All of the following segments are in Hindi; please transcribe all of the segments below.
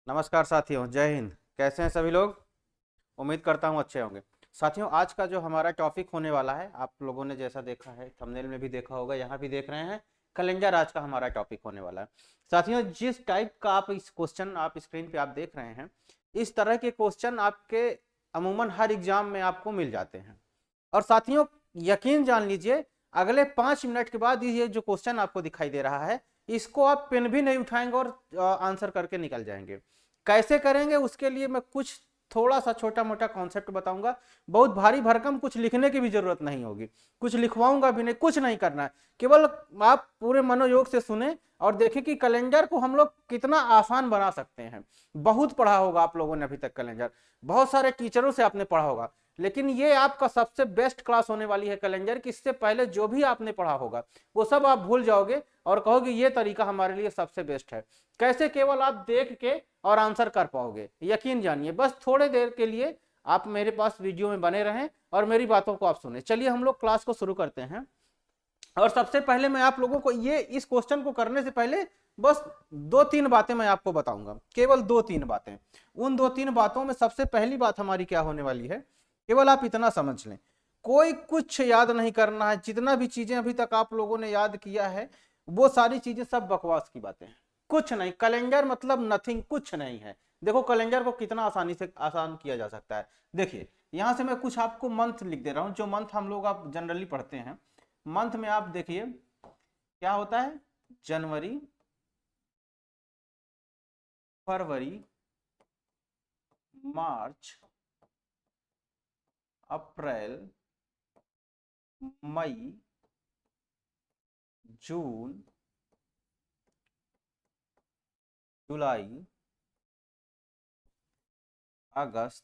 नमस्कार साथियों, जय हिंद। कैसे हैं सभी लोग? उम्मीद करता हूं अच्छे होंगे। साथियों, आज का जो हमारा टॉपिक होने वाला है, आप लोगों ने जैसा देखा है, थंबनेल में भी देखा होगा, यहाँ भी देख रहे हैं, कैलेंडर आज का हमारा टॉपिक होने वाला है। साथियों, जिस टाइप का आप इस क्वेश्चन आप स्क्रीन पे आप देख रहे हैं, इस तरह के क्वेश्चन आपके अमूमन हर एग्जाम में आपको मिल जाते हैं। और साथियों, यकीन जान लीजिए, अगले 5 मिनट के बाद ये जो क्वेश्चन आपको दिखाई दे रहा है, इसको आप पेन भी नहीं उठाएंगे और आंसर करके निकल जाएंगे। कैसे करेंगे उसके लिए मैं कुछ थोड़ा सा छोटा मोटा कॉन्सेप्ट बताऊंगा। बहुत भारी भरकम कुछ लिखने की भी जरूरत नहीं होगी, कुछ लिखवाऊंगा भी नहीं, कुछ नहीं करना है। केवल आप पूरे मनोयोग से सुने और देखें कि कैलेंडर को हम लोग कितना आसान बना सकते हैं। बहुत पढ़ा होगा आप लोगों ने अभी तक कैलेंडर, बहुत सारे टीचरों से आपने पढ़ा होगा, लेकिन ये आपका सबसे बेस्ट क्लास होने वाली है कैलेंडर की। इससे पहले जो भी आपने पढ़ा होगा वो सब आप भूल जाओगे और कहोगे ये तरीका हमारे लिए सबसे बेस्ट है। कैसे? केवल आप देख के और आंसर कर पाओगे। यकीन जानिए, बस थोड़े देर के लिए आप मेरे पास वीडियो में बने रहें और मेरी बातों को आप सुने। चलिए हम लोग क्लास को शुरू करते हैं। और सबसे पहले मैं आप लोगों को ये इस क्वेश्चन को करने से पहले बस 2-3 बातें मैं आपको बताऊंगा, केवल 2-3 बातें। उन 2-3 बातों में सबसे पहली बात हमारी क्या होने वाली है, केवल आप इतना समझ लें, कोई कुछ याद नहीं करना है। जितना भी चीजें अभी तक आप लोगों ने याद किया है, वो सारी चीजें सब बकवास की बातें हैं। कुछ नहीं, कैलेंडर मतलब नथिंग, कुछ नहीं है। देखो कैलेंडर को कितना आसानी से आसान किया जा सकता है। देखिए, यहां से मैं कुछ आपको मंथ लिख दे रहा हूं, जो मंथ हम लोग आप जनरली पढ़ते हैं। मंथ में आप देखिए क्या होता है, जनवरी, फरवरी, मार्च, अप्रैल, मई, जून, जुलाई, अगस्त,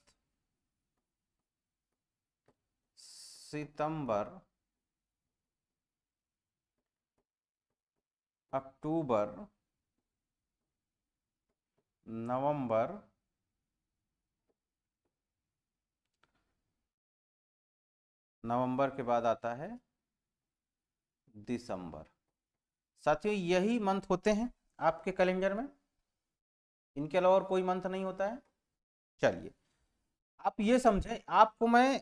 सितंबर, अक्टूबर, नवंबर, नवंबर के बाद आता है दिसंबर। साथियों, यही मंथ होते हैं आपके कैलेंडर में, इनके अलावा और कोई मंथ नहीं होता है। चलिए, आप ये समझें, आपको मैं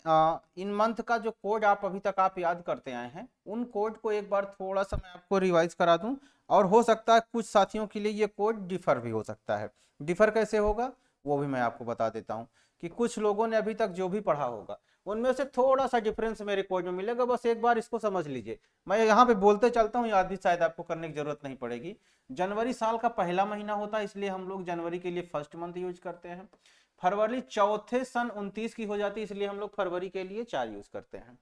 इन मंथ का जो कोड आप अभी तक आप याद करते आए हैं, उन कोड को एक बार थोड़ा सा मैं आपको रिवाइज करा दूं। और हो सकता है कुछ साथियों के लिए ये कोड डिफर भी हो सकता है। डिफर कैसे होगा वो भी मैं आपको बता देता हूं, कि कुछ लोगों ने अभी तक जो भी पढ़ा होगा उनमें से थोड़ा सा डिफरेंस मेरे कोड में मिलेगा। बस एक बार इसको समझ लीजिए। मैं यहाँ पे बोलते चलता हूँ, याद भी शायद आपको करने की जरूरत नहीं पड़ेगी। जनवरी साल का पहला महीना होता है, इसलिए हम लोग जनवरी के लिए फर्स्ट मंथ यूज करते हैं। फरवरी चौथे सन 29 की हो जाती है, इसलिए हम लोग फरवरी के लिए 4 यूज करते हैं।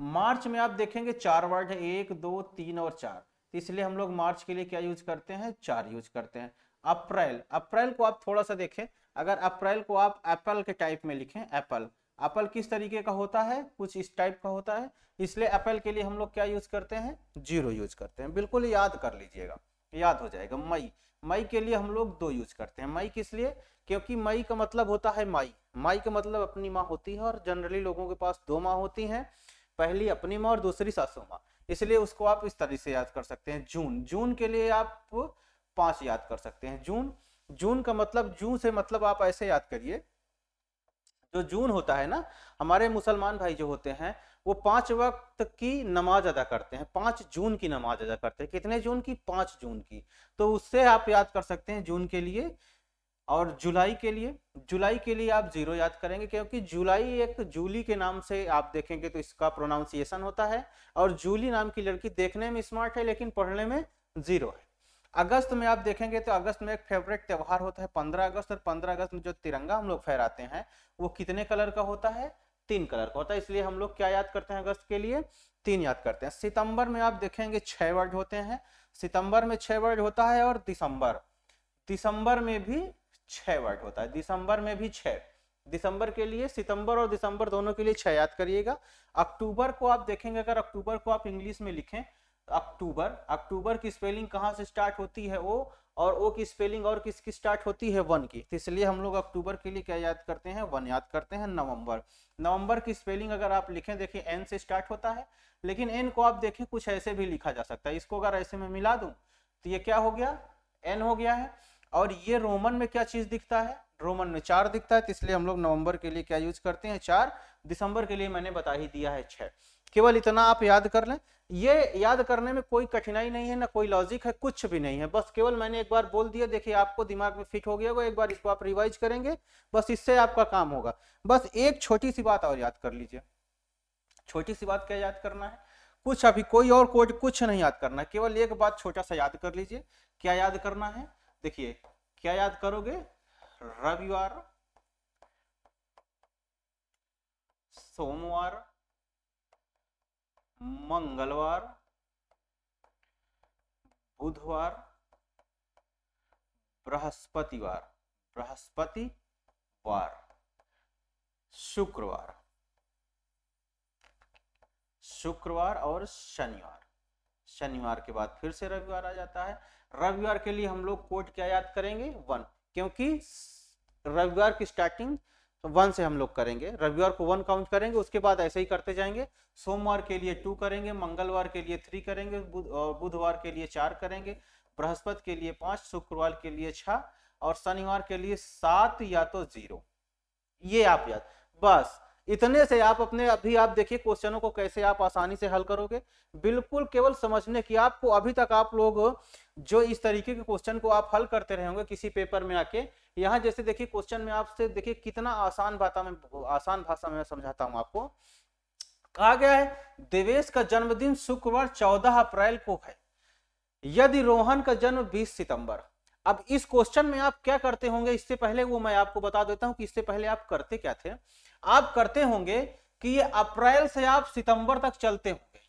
मार्च में आप देखेंगे 4 वर्ड है, 1 2 3 और 4, इसलिए हम लोग मार्च के लिए क्या यूज करते हैं, 4 यूज करते हैं। अप्रैल, अप्रैल को आप थोड़ा सा देखें, अगर अप्रैल को आप एप्पल के टाइप में लिखें, एप्पल, एप्पल किस तरीके का होता है, कुछ इस टाइप का होता है, इसलिए एप्पल के लिए हम लोग क्या यूज करते हैं, 0 यूज करते हैं। बिल्कुल याद कर लीजिएगा, याद हो जाएगा। मई, मई के लिए हम लोग 2 यूज करते हैं। मई किस लिए? क्योंकि मई का मतलब होता है माई, माई का मतलब अपनी माँ होती है, और जनरली लोगों के पास 2 माँ होती हैं, पहली अपनी माँ और दूसरी सासू माँ, इसलिए उसको आप इस तरह से याद कर सकते हैं। जून, जून के लिए आप 5 याद कर सकते हैं। जून, जून का मतलब, जून से मतलब आप ऐसे याद करिए, जो जून होता है ना, हमारे मुसलमान भाई जो होते हैं वो 5 वक्त की नमाज अदा करते हैं, 5 जून की नमाज अदा करते हैं। कितने जून की? 5 जून की। तो उससे आप याद कर सकते हैं जून के लिए। और जुलाई के लिए, जुलाई के लिए आप 0 याद करेंगे, क्योंकि जुलाई एक जूली के नाम से आप देखेंगे तो इसका प्रोनाउंसिएशन होता है। और जूली नाम की लड़की देखने में स्मार्ट है लेकिन पढ़ने में 0 है। अगस्त में आप देखेंगे तो अगस्त में एक फेवरेट त्यौहार होता है 15 अगस्त, और 15 अगस्त में जो तिरंगा हम लोग फहराते हैं वो कितने कलर का होता है? 3 कलर का होता है, इसलिए हम लोग क्या याद करते हैं अगस्त के लिए? 3 याद करते हैं। सितंबर में आप देखेंगे 6 वर्ड होते हैं, सितंबर में 6 वर्ड होता है। और दिसंबर, दिसंबर में भी 6 वर्ड होता है, दिसंबर में भी 6। दिसंबर के लिए, सितंबर और दिसंबर दोनों के लिए 6 याद करिएगा। अक्टूबर को आप देखेंगे, अगर अक्टूबर को आप इंग्लिश में लिखें, अक्टूबर, अक्टूबर की स्पेलिंग कहाँ से स्टार्ट होती है? ओ, और ओ की स्पेलिंग और किसकी स्टार्ट होती है? 1 की, तो इसलिए हम लोग अक्टूबर के लिए क्या याद करते हैं? 1 याद करते हैं। नवंबर, नवंबर की स्पेलिंग अगर आप लिखें, देखिए एन से स्टार्ट होता है, लेकिन एन को आप देखें कुछ ऐसे भी लिखा जा सकता है। इसको अगर ऐसे में मिला दूं तो ये क्या हो गया? एन हो गया है। और ये रोमन में क्या चीज दिखता है, रोमन में 4 दिखता है, तो इसलिए हम लोग नवंबर के लिए क्या यूज करते हैं 4, दिसंबर के लिए मैंने बता ही दिया है 6। केवल इतना आप याद कर लें, ये याद करने में कोई कठिनाई नहीं है, ना कोई लॉजिक है, कुछ भी नहीं है, बस केवल मैंने एक बार बोल दिया, देखिए आपको दिमाग में फिट हो गया होगा, एक बार इसको आप रिवाइज करेंगे, बस इससे आपका काम होगा। बस एक छोटी सी बात और याद कर लीजिए, छोटी सी बात क्या याद करना है, कुछ अभी कोई और कोड कुछ नहीं याद करना है, केवल एक बात छोटा सा याद कर लीजिए। क्या याद करना है, देखिए क्या याद करोगे, रविवार, सोमवार, मंगलवार, बुधवार, बृहस्पतिवार, बृहस्पतिवार, शुक्रवार, शुक्रवार और शनिवार, शनिवार के बाद फिर से रविवार आ जाता है। रविवार के लिए हम लोग कोड क्या याद करेंगे 1, क्योंकि रविवार की स्टार्टिंग 1 से हम लोग करेंगे, रविवार को 1 काउंट करेंगे, उसके बाद ऐसे ही करते जाएंगे। सोमवार के लिए 2 करेंगे, मंगलवार के लिए 3 करेंगे, बुधवार के लिए 4 करेंगे, बृहस्पति के लिए 5, शुक्रवार के लिए 6 और शनिवार के लिए 7 या तो 0। ये आप याद, बस इतने से आप अपने, अभी आप देखिए क्वेश्चनों को कैसे आप आसानी से हल करोगे, बिल्कुल केवल समझने की आपको, अभी तक आप लोग जो इस तरीके के क्वेश्चन को आप हल करते रहे होंगे किसी पेपर में आके, यहाँ जैसे देखिए क्वेश्चन में आपसे देखिए कितना आसान भाषा में समझाता हूं आपको। कहा गया है देवेश का जन्मदिन शुक्रवार 14 अप्रैल को है, यदि रोहन का जन्म 20 सितंबर। अब इस क्वेश्चन में आप क्या करते होंगे, इससे पहले वो मैं आपको बता देता हूं कि इससे पहले आप करते क्या थे। आप करते होंगे कि ये अप्रैल से आप सितंबर तक चलते होंगे,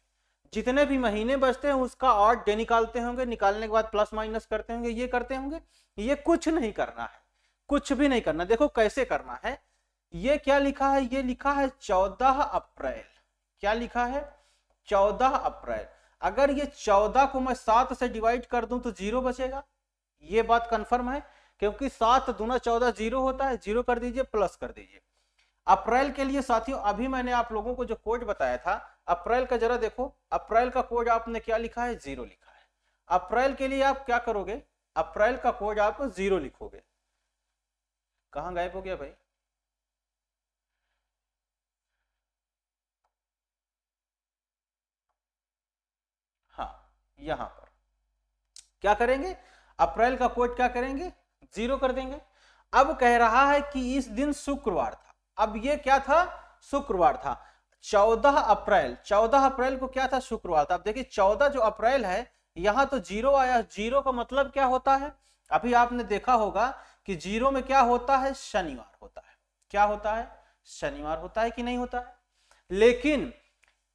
जितने भी महीने बचते हैं उसका ऑड डे निकालते होंगे, निकालने के बाद प्लस माइनस करते होंगे, ये करते होंगे। ये कुछ नहीं करना है, कुछ भी नहीं करना। देखो कैसे करना है, ये क्या लिखा है, ये लिखा है 14 अप्रैल, क्या लिखा है 14 अप्रैल। अगर ये 14 को मैं 7 से डिवाइड कर दूं तो 0 बचेगा, ये बात कंफर्म है, क्योंकि 7 दूना 14 0 होता है, 0 कर दीजिए, प्लस कर दीजिए। अप्रैल के लिए साथियों अभी मैंने आप लोगों को जो कोड बताया था अप्रैल का, जरा देखो अप्रैल का कोड आपने क्या लिखा है 0 लिखा है। अप्रैल के लिए आप क्या करोगे, अप्रैल का कोड आप 0 लिखोगे। कहां गायब हो गया भाई, हाँ यहां पर क्या करेंगे, अप्रैल का कोड क्या करेंगे 0 कर देंगे। अब कह रहा है कि इस दिन शुक्रवार था, अब ये क्या था शुक्रवार था, 14 अप्रैल, 14 अप्रैल को क्या था शुक्रवार था। अब देखिए 14 जो अप्रैल है, यहां तो 0 आया, 0 का मतलब क्या होता है, अभी आपने देखा होगा कि 0 में क्या होता है शनिवार होता है, क्या होता है शनिवार होता है कि नहीं होता है। लेकिन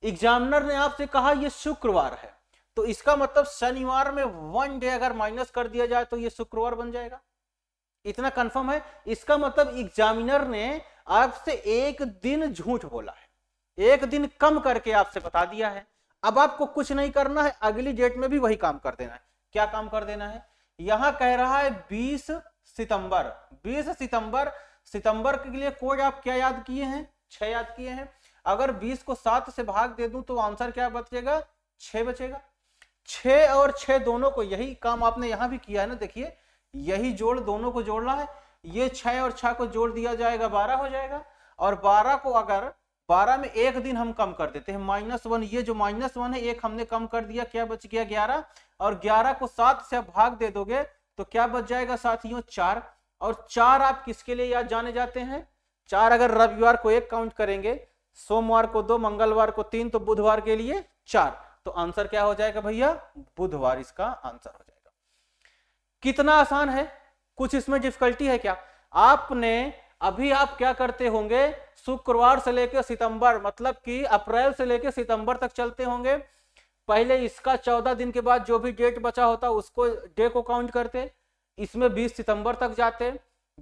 एग्जामिनर ने आपसे कहा ये शुक्रवार है, तो इसका मतलब शनिवार में 1 डे अगर माइनस कर दिया जाए तो ये शुक्रवार बन जाएगा, इतना कंफर्म है। इसका मतलब एग्जामिनर ने आपसे एक दिन झूठ बोला है, एक दिन कम करके आपसे बता दिया है। अब आपको कुछ नहीं करना है, अगली डेट में भी वही काम कर देना है। क्या काम कर देना है, यहां कह रहा है 20 सितंबर, 20 सितंबर, सितंबर के लिए कोड आप क्या याद किए हैं 6 याद किए हैं। अगर 20 को 7 से भाग दे दूं तो आंसर क्या बचेगा 6 बचेगा। 6 और 6 दोनों को, यही काम आपने यहां भी किया है ना, देखिए यही जोड़ दोनों को जोड़ना है, ये 6 और 6 को जोड़ दिया जाएगा 12 हो जाएगा। और 12 को अगर 12 में एक दिन हम कम कर देते हैं -1, ये जो -1 है एक हमने कम कर दिया, क्या बच गया 11, और 11 को 7 से भाग दे दोगे तो क्या बच जाएगा साथियों 4। और 4 आप किसके लिए याद जाने जाते हैं, 4 अगर रविवार को 1 काउंट करेंगे, सोमवार को 2, मंगलवार को 3, तो बुधवार के लिए 4, तो आंसर क्या हो जाएगा भैया बुधवार, इसका आंसर हो जाएगा। कितना आसान है, कुछ इसमें डिफिकल्टी है क्या। आपने अभी आप क्या करते होंगे, शुक्रवार से लेकर सितंबर, मतलब कि अप्रैल से लेकर सितंबर तक चलते होंगे। पहले इसका 14 दिन के बाद जो भी डेट बचा होता उसको डे को काउंट करते, इसमें 20 सितंबर तक जाते,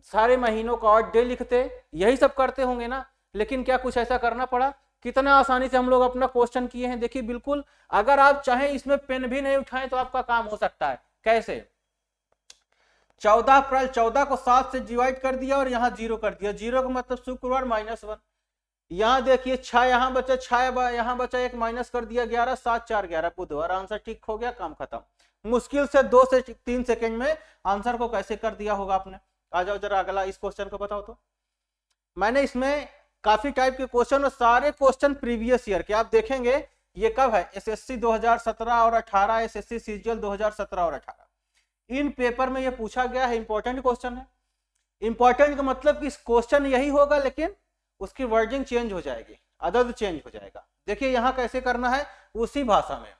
सारे महीनों का और डे लिखते, यही सब करते होंगे ना। लेकिन क्या कुछ ऐसा करना पड़ा, कितना आसानी से हम लोग अपना क्वेश्चन किए हैं। देखिए बिल्कुल, अगर आप चाहें इसमें पेन भी नहीं उठाएं तो आपका काम हो सकता है। कैसे, 14 अप्रैल, 14 को 7 से डिवाइड कर दिया और यहाँ 0 कर दिया, 0 का मतलब शुक्रवार -1। यहाँ देखिए 6 यहाँ बचा, 6 यहाँ बचा, एक माइनस कर दिया 11, 7 4 11 बुधवार, आंसर ठीक हो गया, काम खत्म। मुश्किल से 2 से 3 सेकंड में आंसर को कैसे कर दिया होगा आपने। आ जाओ जरा अगला इस क्वेश्चन को बताओ। तो मैंने इसमें काफी टाइप के क्वेश्चन और सारे क्वेश्चन प्रीवियस ईयर के आप देखेंगे। ये कब है, एसएससी 2017 और 18, एसएससी सीजीएल 2017 और 18 इन पेपर में ये पूछा गया है। इंपॉर्टेंट क्वेश्चन है। इंपॉर्टेंट का मतलब कि क्वेश्चन यही होगा लेकिन उसकी वर्डिंग चेंज हो जाएगी, अदद चेंज हो जाएगा। देखिए यहां कैसे करना है, उसी भाषा में।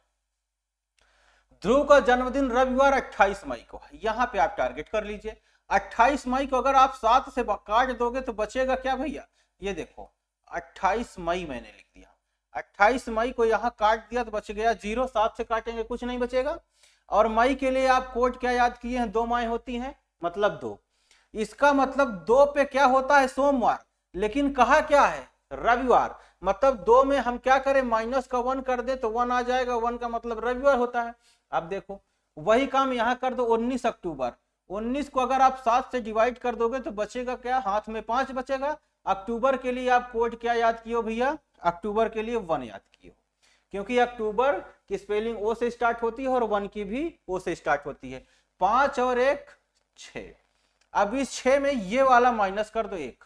ध्रुव का जन्मदिन रविवार 28 मई को है, यहां पे आप टारगेट कर लीजिए। 28 मई को अगर आप 7 से काट दोगे तो बचेगा क्या भैया, ये देखो 28 मई मैंने लिख दिया। 28 मई को यहाँ काट दिया तो बच गया 0, 7 से काटेंगे कुछ नहीं बचेगा। और मई के लिए आप कोड क्या याद किए हैं, 2 मई होती हैं मतलब 2। इसका मतलब 2 पे क्या होता है, सोमवार, लेकिन कहा क्या है, रविवार। मतलब 2 में हम क्या करें, माइनस का 1 कर दे तो 1 आ जाएगा, 1 का मतलब रविवार होता है। अब देखो वही काम यहाँ कर दो, 19 अक्टूबर। 19 को अगर आप 7 से डिवाइड कर दोगे तो बचेगा क्या, हाथ में 5 बचेगा। अक्टूबर के लिए आप कोड क्या याद किए हो भैया, अक्टूबर के लिए 1 याद किए हो, क्योंकि अक्टूबर की स्पेलिंग ओ से स्टार्ट होती है और 1 की भी ओ से स्टार्ट होती है। 5 और 1 6। अब इस 6 में ये वाला माइनस कर दो 1,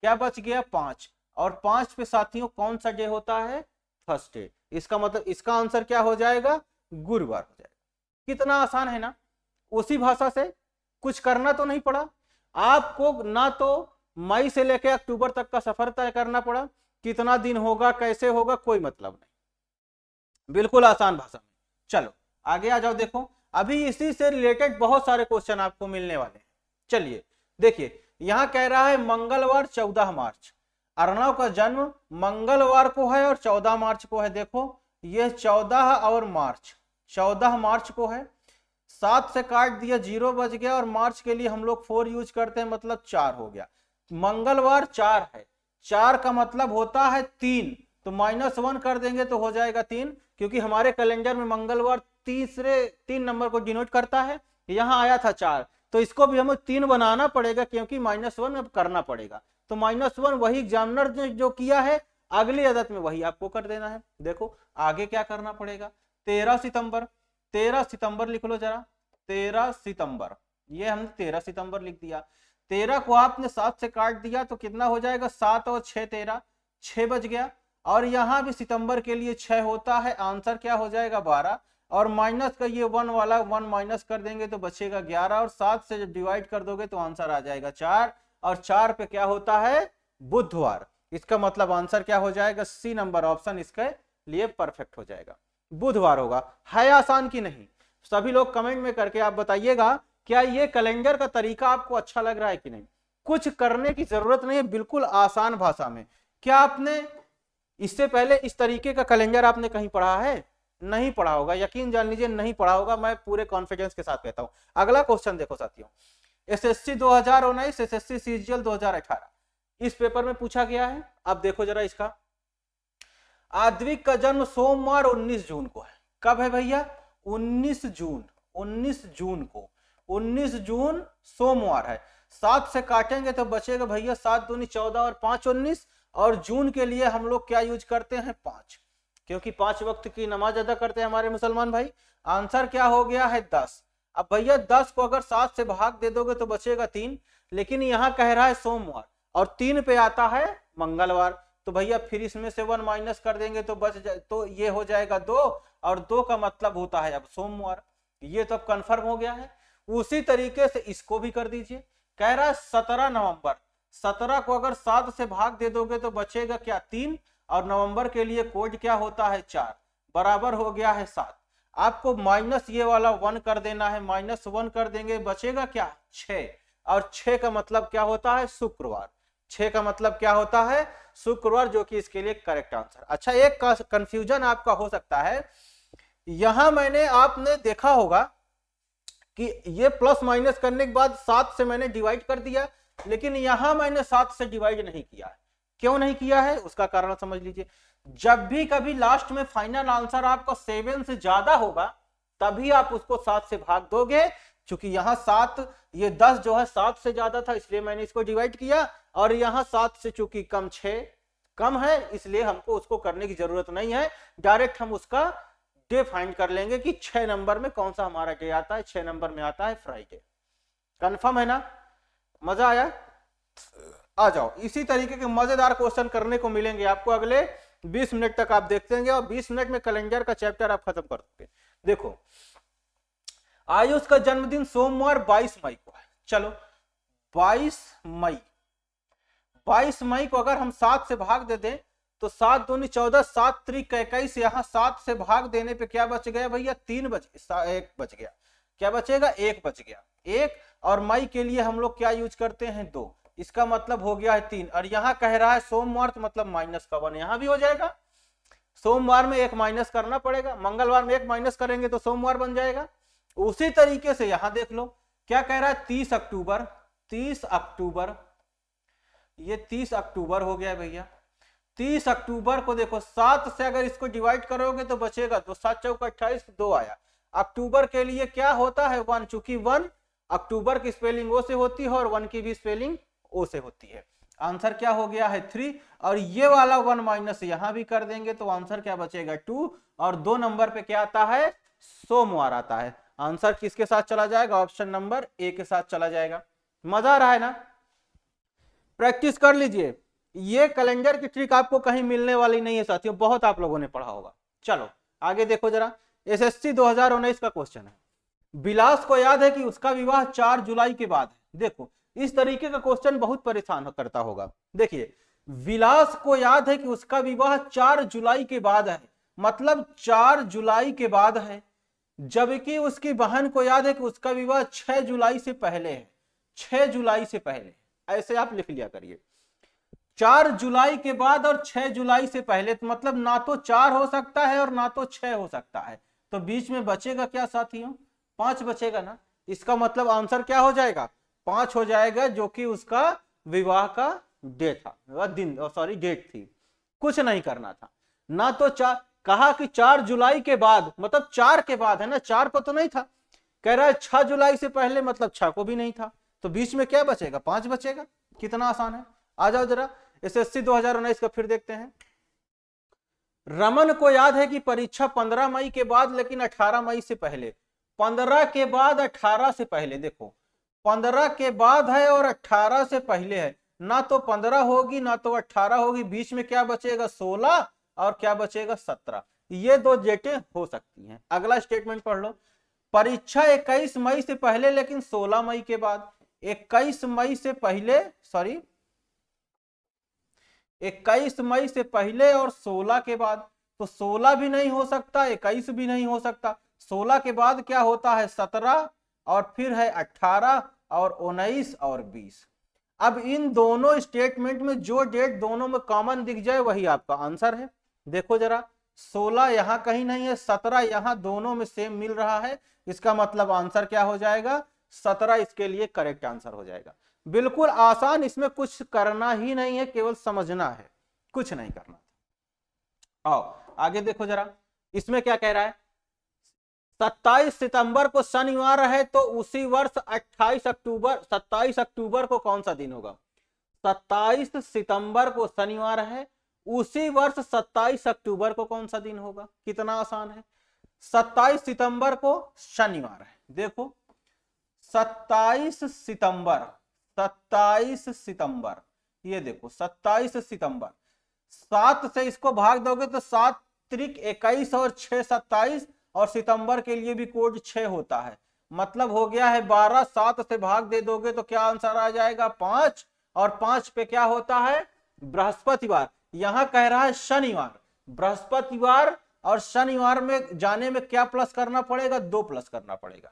क्या बच गया 5। और 5 पे साथियों कौन सा डे होता है, थर्सडे। इसका मतलब इसका आंसर क्या हो जाएगा, गुरुवार हो जाएगा। कितना आसान है ना, उसी भाषा से, कुछ करना तो नहीं पड़ा आपको, ना तो मई से लेकर अक्टूबर तक का सफर तय करना पड़ा, कितना दिन होगा कैसे होगा कोई मतलब नहीं, बिल्कुल आसान भाषा में। चलो आगे आ जाओ। देखो अभी इसी से रिलेटेड बहुत सारे क्वेश्चन आपको मिलने वाले हैं। चलिए देखिए यहां कह रहा है मंगलवार 14 मार्च, अर्णव का जन्म मंगलवार को है और 14 मार्च को है। देखो ये 14 और मार्च, 14 मार्च को है। 7 से काट दिया 0 बच गया, और मार्च के लिए हम लोग 4 यूज करते हैं मतलब 4 हो गया। मंगलवार 4 है, 4 का मतलब होता है 3, तो -1 कर देंगे तो हो जाएगा 3, क्योंकि हमारे कैलेंडर में मंगलवार 3 नंबर को डिनोट करता है। यहाँ आया था 4, तो इसको भी हमें 3 बनाना पड़ेगा क्योंकि -1 अब करना पड़ेगा। तो -1 वही एग्जामिनर ने जो किया है अगली आदत में वही आपको कर देना है। देखो आगे क्या करना पड़ेगा, 13 सितंबर, 13 सितंबर लिख लो जरा, 13 सितंबर, ये हमने 13 सितंबर लिख दिया। 13 को आपने 7 से काट दिया तो कितना हो जाएगा, 7 और 6 13, 6 बच गया। और यहां भी सितंबर के लिए 6 होता है, आंसर क्या हो जाएगा 12। और माइनस का ये 1 वाला 1 माइनस कर देंगे तो बचेगा 11, और 7 से जब डिवाइड कर दोगे तो आंसर आ जाएगा 4। और 4 पे क्या होता है, बुधवार। इसका मतलब आंसर क्या हो जाएगा, सी नंबर ऑप्शन इसके लिए परफेक्ट हो जाएगा, बुधवार होगा। है आसान की नहीं, सभी लोग कमेंट में करके आप बताइएगा क्या ये कैलेंडर का तरीका आपको अच्छा लग रहा है कि नहीं। कुछ करने की जरूरत नहीं है, बिल्कुल आसान भाषा में। क्या आपने इससे पहले इस तरीके का कैलेंडर आपने कहीं पढ़ा है, नहीं पढ़ा होगा, यकीन जान लीजिए नहीं पढ़ा होगा, मैं पूरे कॉन्फिडेंस के साथ कहता हूं। अगला क्वेश्चन देखो साथियों, एसएससी 2019, एसएससी सीजीएल 2018 इस पेपर में पूछा गया है। अब देखो जरा इसका, आद्विक का जन्म सोमवार 19 जून को है। कब है भैया, 19 जून, 19 जून को, 19 जून सोमवार है। 7 से काटेंगे तो बचेगा भैया 7 दूनी 14 और 5 19, और जून के लिए हम लोग क्या यूज करते हैं 5, क्योंकि 5 वक्त की नमाज अदा करते हैं हमारे मुसलमान भाई। आंसर क्या हो गया है 10। अब भैया 10 को अगर 7 से भाग दे दोगे तो बचेगा 3, लेकिन यहाँ कह रहा है सोमवार और 3 पे आता है मंगलवार, तो भैया फिर इसमें से 1 माइनस कर देंगे तो बच जाए, तो ये हो जाएगा 2, और 2 का मतलब होता है अब सोमवार। ये तो अब कंफर्म हो गया है। उसी तरीके से इसको भी कर दीजिए, कह रहा है 17 नवंबर, 17 को अगर 7 से भाग दे दोगे तो बचेगा क्या 3, और नवंबर के लिए कोड क्या होता है 4, बराबर हो गया है 7। आपको माइनस ये वाला 1 कर देना है, -1 कर देंगे बचेगा क्या 6, और 6 का मतलब क्या होता है शुक्रवार, 6 का मतलब क्या होता है शुक्रवार, जो कि इसके लिए करेक्ट आंसर। अच्छा एक कंफ्यूजन आपका हो सकता है, यहां मैंने आपने देखा होगा कि ये प्लस माइनस करने के बाद 7 से मैंने डिवाइड कर दिया, लेकिन यहां मैंने 7 से डिवाइड नहीं किया है। क्यों नहीं किया है उसका कारण समझ लीजिए। जब भी कभी लास्ट में फाइनल आंसर आपका 7 से ज्यादा होगा तभी आप उसको 7 से भाग दोगे, क्योंकि यहाँ 7, ये 10 जो है 7 से ज्यादा था इसलिए मैंने इसको डिवाइड किया, और यहाँ 7 से चूंकि कम 6 कम है इसलिए हमको उसको करने की जरूरत नहीं है, डायरेक्ट हम उसका डे फाइंड कर लेंगे कि 6 नंबर में कौन सा हमारा डे आता है। 6 नंबर में आता है फ्राइडे। कंफर्म है ना? मजा आया? आ जाओ, इसी तरीके के मजेदार क्वेश्चन करने को मिलेंगे आपको अगले 20 मिनट तक। आप देखते हैं और 20 मिनट में कैलेंडर का चैप्टर आप खत्म कर दोगे। देखो, आयुष का जन्मदिन सोमवार 22 मई को है। चलो 22 मई, 22 मई को अगर हम 7 से भाग दे दें तो 7 दूनी 14, 7 त्रिक 21, यहाँ 7 से भाग देने पे क्या बच गया भैया? 3 बच, 1 बच गया। क्या बचेगा? 1 बच गया। 1 और मई के लिए हम लोग क्या यूज करते हैं? 2। इसका मतलब हो गया है 3। और यहाँ कह रहा है सोमवार, तो मतलब माइनस का 1 यहाँ भी हो जाएगा। सोमवार में 1 माइनस करना पड़ेगा, मंगलवार में 1 माइनस करेंगे तो सोमवार बन जाएगा। उसी तरीके से यहां देख लो क्या कह रहा है? 30 अक्टूबर। 30 अक्टूबर, ये 30 अक्टूबर हो गया भैया। 30 अक्टूबर को देखो 7 से अगर इसको डिवाइड करोगे तो बचेगा 2, 7 चौका 28, 2 आया। अक्टूबर के लिए क्या होता है? 1, चूंकि 1 अक्टूबर की स्पेलिंग ओ से होती है और 1 की भी स्पेलिंग ओ से होती है। आंसर क्या हो गया है? 3। और ये वाला 1 माइनस यहां भी कर देंगे तो आंसर क्या बचेगा? 2। और 2 नंबर पे क्या आता है? सोमवार आता है। आंसर किसके साथ चला जाएगा? ऑप्शन नंबर ए के साथ चला जाएगा। मजा आ रहा है ना? प्रैक्टिस कर लीजिए। ये कैलेंडर की ट्रिक आपको कहीं मिलने वाली नहीं है साथियों, बहुत आप लोगों ने पढ़ा होगा। चलो आगे देखो जरा, एसएससी 2019 का क्वेश्चन है। विलास को याद है कि उसका विवाह 4 जुलाई के बाद है। देखो इस तरीके का क्वेश्चन बहुत परेशान करता होगा। देखिए, विलास को याद है कि उसका विवाह 4 जुलाई के बाद है, मतलब 4 जुलाई के बाद है। जबकि उसकी बहन को याद है कि उसका विवाह 6 जुलाई से पहले है। 6 जुलाई से पहले, ऐसे आप लिख लिया करिए। 4 जुलाई के बाद और 6 जुलाई से पहले, तो मतलब ना तो 4 हो सकता है और ना तो 6 हो सकता है। तो बीच में बचेगा क्या साथियों? 5 बचेगा ना। इसका मतलब आंसर क्या हो जाएगा? 5 हो जाएगा, जो कि उसका विवाह का डे था, दिन, सॉरी डेट थी। कुछ नहीं करना था ना। तो कहा कि 4 जुलाई के बाद, मतलब 4 के बाद है ना, 4 को तो नहीं था। कह रहा है 6 जुलाई से पहले, मतलब 6 को भी नहीं था। तो बीच में क्या बचेगा? 5 बचेगा। कितना आसान है। आ जाओ जरा एसएससी 2019 का फिर देखते हैं। रमन को याद है कि परीक्षा 15 मई के बाद लेकिन 18 मई से पहले। 15 के बाद 18 से पहले, देखो 15 के बाद है और 18 से पहले है। ना तो 15 होगी ना तो 18 होगी। बीच में क्या बचेगा? 16 और क्या बचेगा? 17। ये 2 डेटें हो सकती हैं। अगला स्टेटमेंट पढ़ लो। परीक्षा 21 मई से पहले लेकिन 16 मई के बाद। 21 मई से पहले, सॉरी 21 मई से पहले और 16 के बाद। तो 16 भी नहीं हो सकता, 21 भी नहीं हो सकता। 16 के बाद क्या होता है? 17 और फिर है 18 और 19 और 20। अब इन दोनों स्टेटमेंट में जो डेट दोनों में कॉमन दिख जाए वही आपका आंसर है। देखो जरा, 16 यहां कहीं नहीं है, 17 यहां, दोनों में सेम मिल रहा है। इसका मतलब आंसर क्या हो जाएगा? 17 इसके लिए करेक्ट आंसर हो जाएगा। बिल्कुल आसान, इसमें कुछ करना ही नहीं है, केवल समझना है, कुछ नहीं करना। आओ आगे देखो जरा, इसमें क्या कह रहा है? 27 सितंबर को शनिवार है तो उसी वर्ष 27 अक्टूबर को कौन सा दिन होगा? 27 सितंबर को शनिवार है, उसी वर्ष 27 अक्टूबर को कौन सा दिन होगा? कितना आसान है। 27 सितंबर को शनिवार है। देखो 27 सितंबर, 27 सितंबर, ये देखो 27 सितंबर, 7 से इसको भाग दोगे तो 7 त्रिक 21 और 6 27, और सितंबर के लिए भी कोड 6 होता है। मतलब हो गया है 12। 7 से भाग दे दोगे तो क्या आंसर आ जाएगा? 5। और 5 पे क्या होता है? बृहस्पतिवार। यहां कह रहा है शनिवार, बृहस्पतिवार, और शनिवार में जाने में क्या प्लस करना पड़ेगा? 2 प्लस करना पड़ेगा।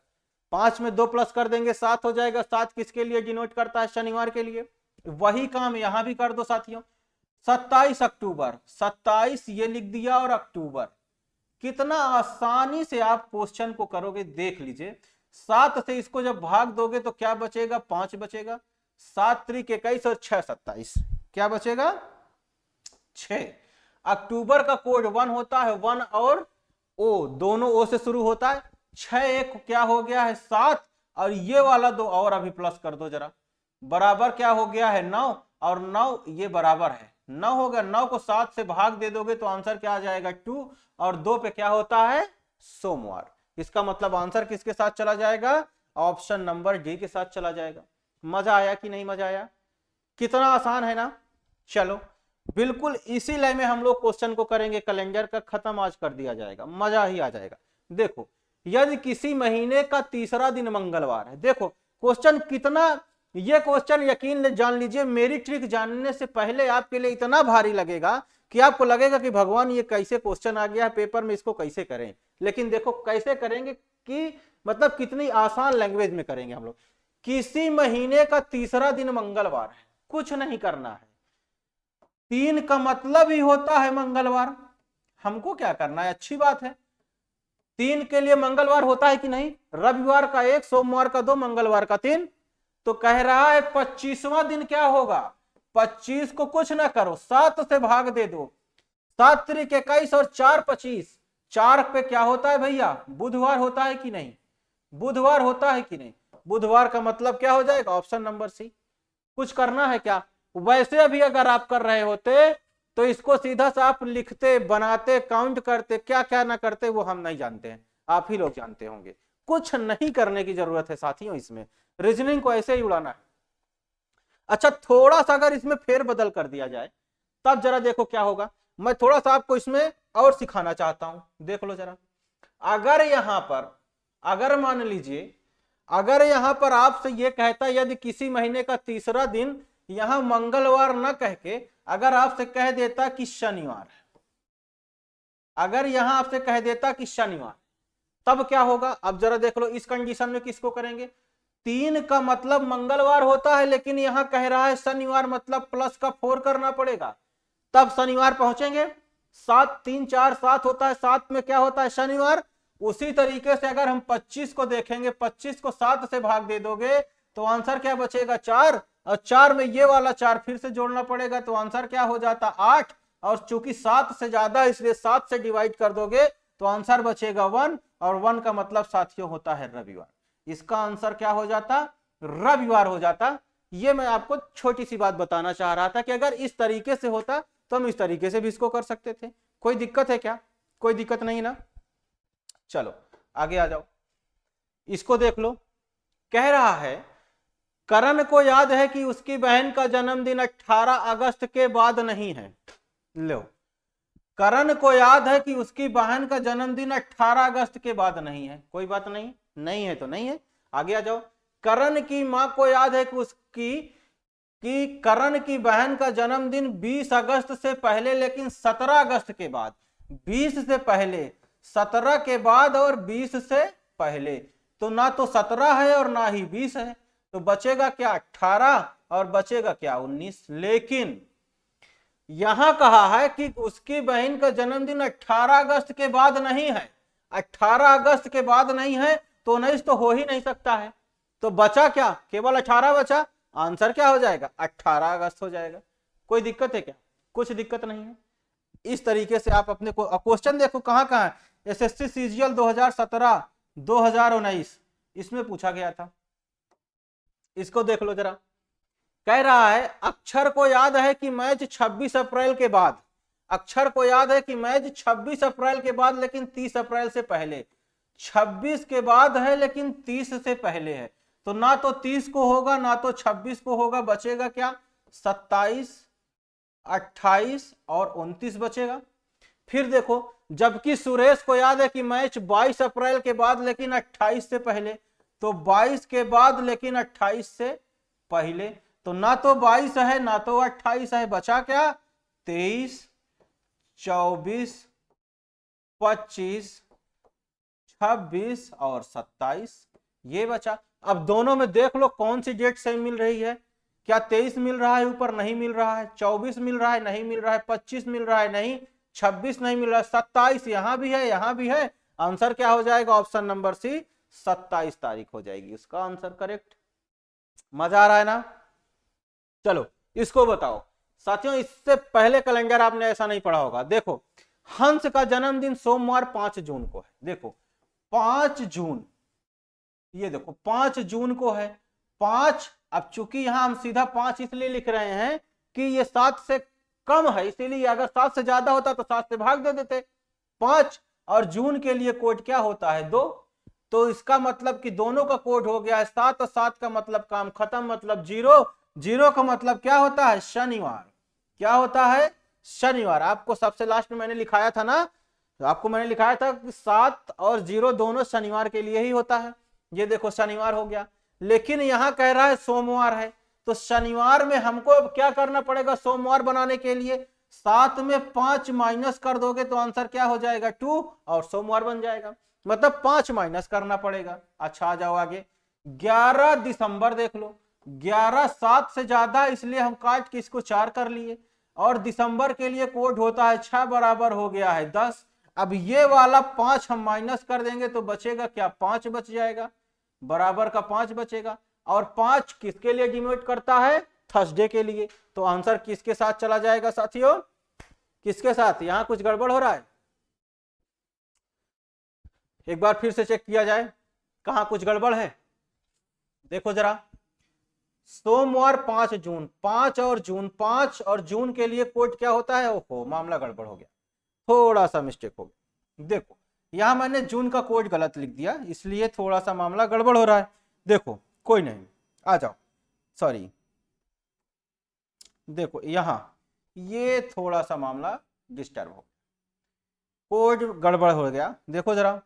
5 में 2 प्लस कर देंगे 7 हो जाएगा। 7 किसके लिए डिनोट करता है? शनिवार के लिए। वही काम यहां भी कर दो साथियों। 27 अक्टूबर, 27 ये लिख दिया और अक्टूबर। कितना आसानी से आप क्वेश्चन को करोगे, देख लीजिए। 7 से इसको जब भाग दोगे तो क्या बचेगा? 5 बचेगा। 7 त्रिक 21 और 6 27, क्या बचेगा? 6। अक्टूबर का कोड 1 होता है, 1 और ओ, दोनों ओ से शुरू होता है। 6 एक क्या हो गया है? 7, और ये वाला 2 और अभी प्लस कर दो जरा, बराबर क्या हो गया है? 9, और 9 ये बराबर है 9 होगा। 9 को 7 से भाग दे दोगे तो आंसर क्या आ जाएगा? 2, और 2 पे क्या होता है? सोमवार। इसका मतलब आंसर किसके साथ चला जाएगा? ऑप्शन नंबर डी के साथ चला जाएगा। मजा आया कि नहीं मजा आया? कितना आसान है ना। चलो बिल्कुल इसी लाइन में हम लोग क्वेश्चन को करेंगे, कैलेंडर का खत्म आज कर दिया जाएगा, मजा ही आ जाएगा। देखो यदि किसी महीने का तीसरा दिन मंगलवार है, देखो क्वेश्चन कितना, ये क्वेश्चन यकीन जान लीजिए मेरी ट्रिक जानने से पहले आपके लिए इतना भारी लगेगा कि आपको लगेगा कि भगवान ये कैसे क्वेश्चन आ गया है पेपर में, इसको कैसे करें। लेकिन देखो कैसे करेंगे कि मतलब कितनी आसान लैंग्वेज में करेंगे हम लोग। किसी महीने का तीसरा दिन मंगलवार है, कुछ नहीं करना है, 3 का मतलब ही होता है मंगलवार। हमको क्या करना है, अच्छी बात है, 3 के लिए मंगलवार होता है कि नहीं? रविवार का 1, सोमवार का 2, मंगलवार का 3। तो कह रहा है 25वां दिन क्या होगा? 25 को कुछ ना करो, 7 से भाग दे दो, 7 त्रिक 21 और 4 25। 4 पे क्या होता है भैया? बुधवार होता है कि नहीं? बुधवार होता है कि नहीं? बुधवार का मतलब क्या हो जाएगा? Option number C. कुछ करना है क्या? वैसे अभी अगर आप कर रहे होते तो इसको सीधा सा आप लिखते, बनाते, काउंट करते, क्या क्या ना करते वो हम नहीं जानते हैं, आप ही लोग जानते होंगे। कुछ नहीं करने की जरूरत है साथियों, इसमें रीजनिंग को ऐसे ही उड़ाना है। अच्छा थोड़ा सा अगर इसमें फेर बदल कर दिया जाए तब जरा देखो क्या होगा। मैं थोड़ा सा आपको इसमें और सिखाना चाहता हूं, देख लो जरा। अगर यहां पर, अगर मान लीजिए अगर यहां पर आपसे यह कहता यदि किसी महीने का तीसरा दिन यहां मंगलवार न कह के अगर आपसे कह देता कि शनिवार है, अगर यहां आपसे कह देता कि शनिवार, तब क्या होगा? अब जरा देख लो इस कंडीशन में किसको करेंगे? 3 का मतलब मंगलवार होता है लेकिन यहां कह रहा है शनिवार, मतलब प्लस का 4 करना पड़ेगा, तब शनिवार पहुंचेंगे। 7 3 4 7 होता है, 7 में क्या होता है? शनिवार। उसी तरीके से अगर हम 25 को देखेंगे, 25 को 7 से भाग दे दोगे तो आंसर क्या बचेगा? 4, और 4 में ये वाला 4 फिर से जोड़ना पड़ेगा तो आंसर क्या हो जाता? 8, और चूंकि 7 से ज्यादा इसलिए 7 से डिवाइड कर दोगे तो आंसर बचेगा 1, और 1 का मतलब साथियों होता है रविवार। इसका आंसर क्या हो जाता? रविवार हो जाता। ये मैं आपको छोटी सी बात बताना चाह रहा था कि अगर इस तरीके से होता तो हम इस तरीके से भी इसको कर सकते थे। कोई दिक्कत है क्या? कोई दिक्कत नहीं ना। चलो आगे आ जाओ, इसको देख लो। कह रहा है करण को याद है कि उसकी बहन का जन्मदिन 18 अगस्त के बाद नहीं है। लो, करण को याद है कि उसकी बहन का जन्मदिन 18 अगस्त के बाद नहीं है। कोई बात नहीं, नहीं है तो नहीं है। आगे आ जाओ। करण की मां को याद है कि करण की बहन का जन्मदिन 20 अगस्त से पहले लेकिन 17 अगस्त के बाद। 20 से पहले, 17 के बाद और 20 से पहले, तो ना तो 17 है और ना ही 20 है, तो बचेगा क्या? 18, और बचेगा क्या? 19। लेकिन यहां कहा है कि उसकी बहन का जन्मदिन 18 अगस्त के बाद नहीं है। 18 अगस्त के बाद नहीं है तो 19 तो हो ही नहीं सकता है, तो बचा क्या? केवल 18 बचा। आंसर क्या हो जाएगा? 18 अगस्त हो जाएगा। कोई दिक्कत है क्या? कुछ दिक्कत नहीं है। इस तरीके से आप अपने को क्वेश्चन देखो कहां कहां है। एसएससी सीजीएल 2017 2019 इसमें पूछा गया था, इसको देख लो जरा। कह रहा है अक्षर को याद है कि मैच 26 अप्रैल के बाद, अक्षर को याद है कि मैच 26 अप्रैल के बाद लेकिन 30 अप्रैल से पहले। 26 के बाद है लेकिन 30 से पहले है, तो ना तो 30 को होगा ना तो 26 को होगा। बचेगा क्या? 27, 28 और 29 बचेगा। फिर देखो, जबकि सुरेश को याद है कि मैच 22 अप्रैल के बाद लेकिन 28 से पहले, तो 22 के बाद लेकिन 28 से पहले, तो ना तो 22 है ना तो 28 है। बचा क्या? 23, 24, 25, 26 और 27, ये बचा। अब दोनों में देख लो कौन सी डेट सही मिल रही है। क्या 23 मिल रहा है? ऊपर नहीं मिल रहा है। 24 मिल रहा है? नहीं मिल रहा है। 25 मिल रहा है? नहीं। 26 नहीं मिल रहा है। 27 यहां भी है, यहां भी है। आंसर क्या हो जाएगा? ऑप्शन नंबर सी, 27 तारीख हो जाएगी उसका आंसर करेक्ट। मजा आ रहा है ना। चलो इसको बताओ साथियों, इससे पहले कैलेंडर आपने ऐसा नहीं पढ़ा होगा। देखो हंस का जन्मदिन सोमवार 5 जून को है। देखो 5 जून, ये देखो 5 जून को है। 5, अब चूंकि यहां हम सीधा 5 इसलिए लिख रहे हैं कि ये 7 से कम है, इसीलिए अगर 7 से ज्यादा होता तो 7 से भाग दे देते। 5 और जून के लिए कोड क्या होता है 2। तो इसका मतलब कि दोनों का कोड हो गया है 7 और 7 का मतलब काम खत्म, मतलब 0। 0 का मतलब क्या होता है शनिवार। क्या होता है शनिवार। आपको सबसे लास्ट में मैंने लिखाया था ना, आपको मैंने लिखाया था कि 7 और 0 दोनों शनिवार के लिए ही होता है। ये देखो शनिवार हो गया, लेकिन यहां कह रहा है सोमवार है, तो शनिवार में हमको क्या करना पड़ेगा सोमवार बनाने के लिए 7 में 5 माइनस कर दोगे तो आंसर क्या हो जाएगा 2 और सोमवार बन जाएगा, मतलब 5 माइनस करना पड़ेगा। अच्छा आ जाओ आगे। 11 दिसंबर देख लो, 11 7 से ज्यादा इसलिए हम काट के इसको 4 कर लिए, और दिसंबर के लिए कोड होता है 6 बराबर हो गया है 10। अब ये वाला 5 हम माइनस कर देंगे तो बचेगा क्या 5 बच जाएगा, बराबर का 5 बचेगा। और 5 किसके लिए डिनोट करता है थर्सडे के लिए, तो आंसर किसके साथ चला जाएगा साथियों, किसके साथ। यहां कुछ गड़बड़ हो रहा है, एक बार फिर से चेक किया जाए कहां कुछ गड़बड़ है। देखो जरा, सोमवार 5 जून, 5 और जून, 5 और जून के लिए कोड क्या होता है, ओहो मामला गड़बड़ हो गया, थोड़ा सा मिस्टेक हो गया। देखो यहां मैंने जून का कोड गलत लिख दिया, इसलिए थोड़ा सा मामला गड़बड़ हो रहा है। देखो कोई नहीं, आ जाओ, सॉरी। देखो यहां ये थोड़ा सा मामला डिस्टर्ब हो, कोड गड़बड़ हो गया। देखो जरा,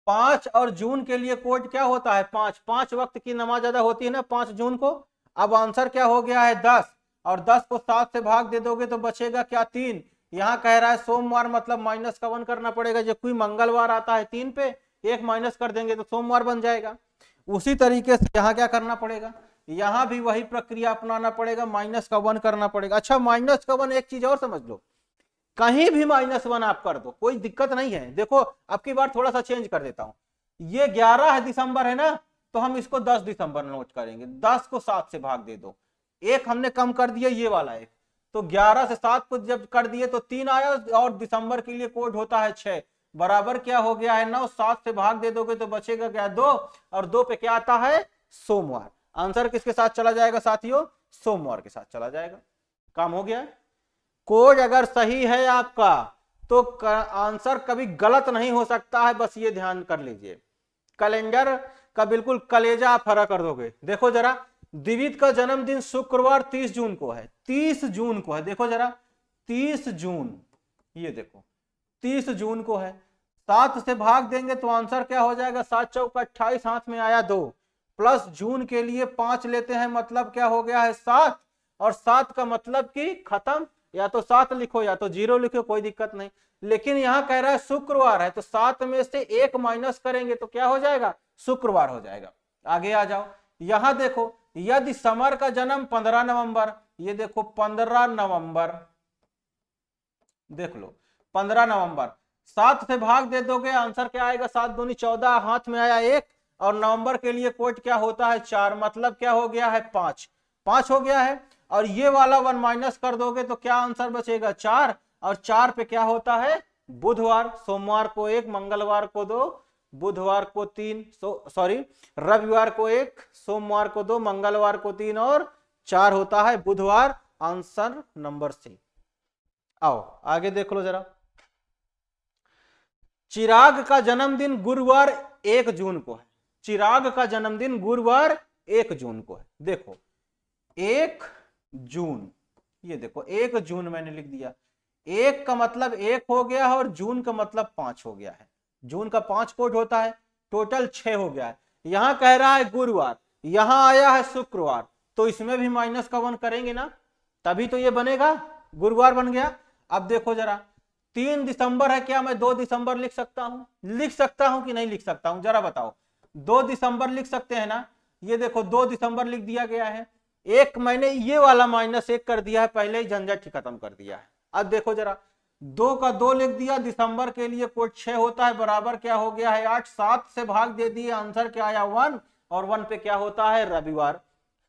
5 और जून के लिए कोड क्या होता है 5, 5 वक्त की नमाज अदा होती है ना 5 जून को। अब आंसर क्या हो गया है 10, और 10 को 7 से भाग दे दोगे तो बचेगा क्या 3। यहाँ कह रहा है सोमवार मतलब माइनस का 1 करना पड़ेगा, जब कोई मंगलवार आता है 3 पे 1 माइनस कर देंगे तो सोमवार बन जाएगा। उसी तरीके से यहाँ क्या करना पड़ेगा, यहाँ भी वही प्रक्रिया अपनाना पड़ेगा, माइनस का 1 करना पड़ेगा। अच्छा माइनस का 1 एक चीज और समझ लो, कहीं भी -1 आप कर दो कोई दिक्कत नहीं है। देखो अब की बार थोड़ा सा चेंज कर देता हूं, ये 11 दिसंबर है ना, तो हम इसको 10 दिसंबर नोट करेंगे। 10 को 7 से भाग दे दो, एक हमने कम कर दिया ये वाला एक, तो 11 से 7 को जब कर दिए तो 3 आया, और दिसंबर के लिए कोड होता है 6, बराबर क्या हो गया है 9। 7 से भाग दे दोगे तो बचेगा क्या 2, और 2 पे क्या आता है सोमवार। आंसर किसके साथ चला जाएगा साथियों, सोमवार के साथ चला जाएगा। काम हो गया है। कोड अगर सही है आपका तो आंसर कभी गलत नहीं हो सकता है, बस ये ध्यान कर लीजिए। कैलेंडर का बिल्कुल कलेजा आप हरा कर दोगे। देखो जरा, दिवित का जन्मदिन शुक्रवार 30 जून को है, 30 जून को है। देखो जरा 30 जून, ये देखो 30 जून को है, 7 से भाग देंगे तो आंसर क्या हो जाएगा 7 चौक 28, हाथ में आया 2, प्लस जून के लिए 5 लेते हैं, मतलब क्या हो गया है 7, और 7 का मतलब कि खत्म, या तो 7 लिखो या तो 0 लिखो, कोई दिक्कत नहीं। लेकिन यहां कह रहा है शुक्रवार है, तो 7 में से 1 माइनस करेंगे तो क्या हो जाएगा शुक्रवार हो जाएगा। आगे आ जाओ, यहां देखो यदि समर का जन्म 15 नवंबर, ये देखो 15 नवंबर, देख लो 15 नवंबर, 7 से भाग दे दोगे आंसर क्या आएगा 7 दूनी 14, हाथ में आया 1, और नवंबर के लिए कोड क्या होता है 4, मतलब क्या हो गया है 5, 5 हो गया है। और ये वाला 1 माइनस कर दोगे तो क्या आंसर बचेगा 4, और 4 पे क्या होता है बुधवार। सोमवार को 1, मंगलवार को 2, बुधवार को 3, सॉरी रविवार को 1, सोमवार को 2, मंगलवार को 3, और 4 होता है बुधवार। Answer number C. आओ आगे देख लो जरा, चिराग का जन्मदिन गुरुवार 1 जून को है, चिराग का जन्मदिन गुरुवार 1 जून को है। देखो 1 जून, ये देखो 1 जून मैंने लिख दिया, 1 का मतलब 1 हो गया है और जून का मतलब 5 हो गया है, जून का 5 कोड होता है, टोटल 6 हो गया है। यहां कह रहा है गुरुवार, यहां आया है शुक्रवार, तो इसमें भी माइनस का 1 करेंगे ना, तभी तो ये बनेगा, गुरुवार बन गया। अब देखो जरा 3 दिसंबर है, क्या मैं 2 दिसंबर लिख सकता हूं, लिख सकता हूं कि नहीं लिख सकता हूं जरा बताओ, 2 दिसंबर लिख सकते हैं ना। ये देखो 2 दिसंबर लिख दिया गया है, एक मैंने ये वाला -1 कर दिया है, पहले ही झंझट ही खत्म कर दिया है। अब देखो जरा 2 का 2 लिख दिया, दिसंबर के लिए कोड 6 होता है, बराबर क्या हो गया है 8, 7 से भाग दे दिए, आंसर क्या आया 1, और 1 पे क्या होता है रविवार।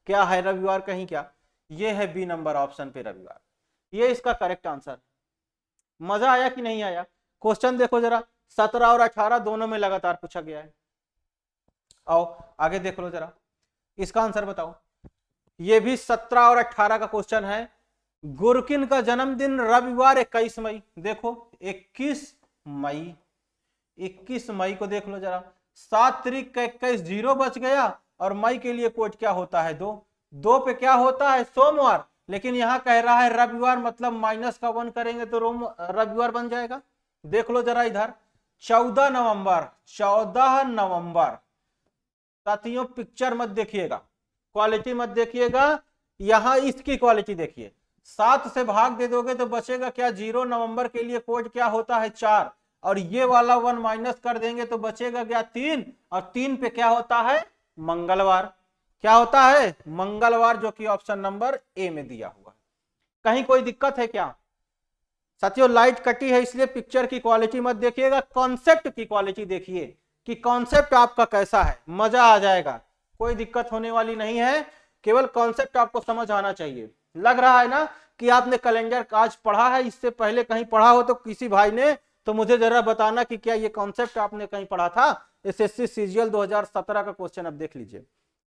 क्या है रविवार कहीं क्या, ये है बी नंबर ऑप्शन पे रविवार, ये इसका करेक्ट आंसर। मजा आया कि नहीं आया। क्वेश्चन देखो जरा 17 और 18 दोनों में लगातार पूछा गया है। आओ आगे देख लो जरा, इसका आंसर बताओ। ये भी 17 और 18 का क्वेश्चन है। गुरकिन का जन्मदिन रविवार 21 मई, देखो 21 मई, 21 मई को देख लो जरा, 7 तारीख का 21 जीरो बच गया और मई के लिए कोड क्या होता है 2, 2 पे क्या होता है सोमवार, लेकिन यहाँ कह रहा है रविवार, मतलब माइनस का 1 करेंगे तो रविवार बन जाएगा। देख लो जरा इधर 14 नवंबर, 14 नवंबर। साथियों पिक्चर मत देखिएगा, क्वालिटी मत देखिएगा, यहां इसकी क्वालिटी देखिए। 7 से भाग दे दोगे तो बचेगा क्या 0 नवंबर के लिए कोड क्या होता है 4, और ये वाला 1 माइनस कर देंगे तो बचेगा क्या 3, और 3 पे क्या होता है मंगलवार, क्या होता है मंगलवार, जो कि ऑप्शन नंबर ए में दिया हुआ है। कहीं कोई दिक्कत है क्या साथियों? लाइट कटी है इसलिए पिक्चर की क्वालिटी मत देखिएगा, कॉन्सेप्ट की क्वालिटी देखिए कि कॉन्सेप्ट आपका कैसा है, मजा आ जाएगा, कोई दिक्कत होने वाली नहीं है, केवल कॉन्सेप्ट आपको समझ आना चाहिए। लग रहा है ना कि आपने कैलेंडर आज पढ़ा है, इससे पहले कहीं पढ़ा हो तो किसी भाई ने तो मुझे जरा बताना कि क्या ये कॉन्सेप्ट आपने कहीं पढ़ा था। एसएससी सीजीएल 2017 का क्वेश्चन अब देख लीजिए,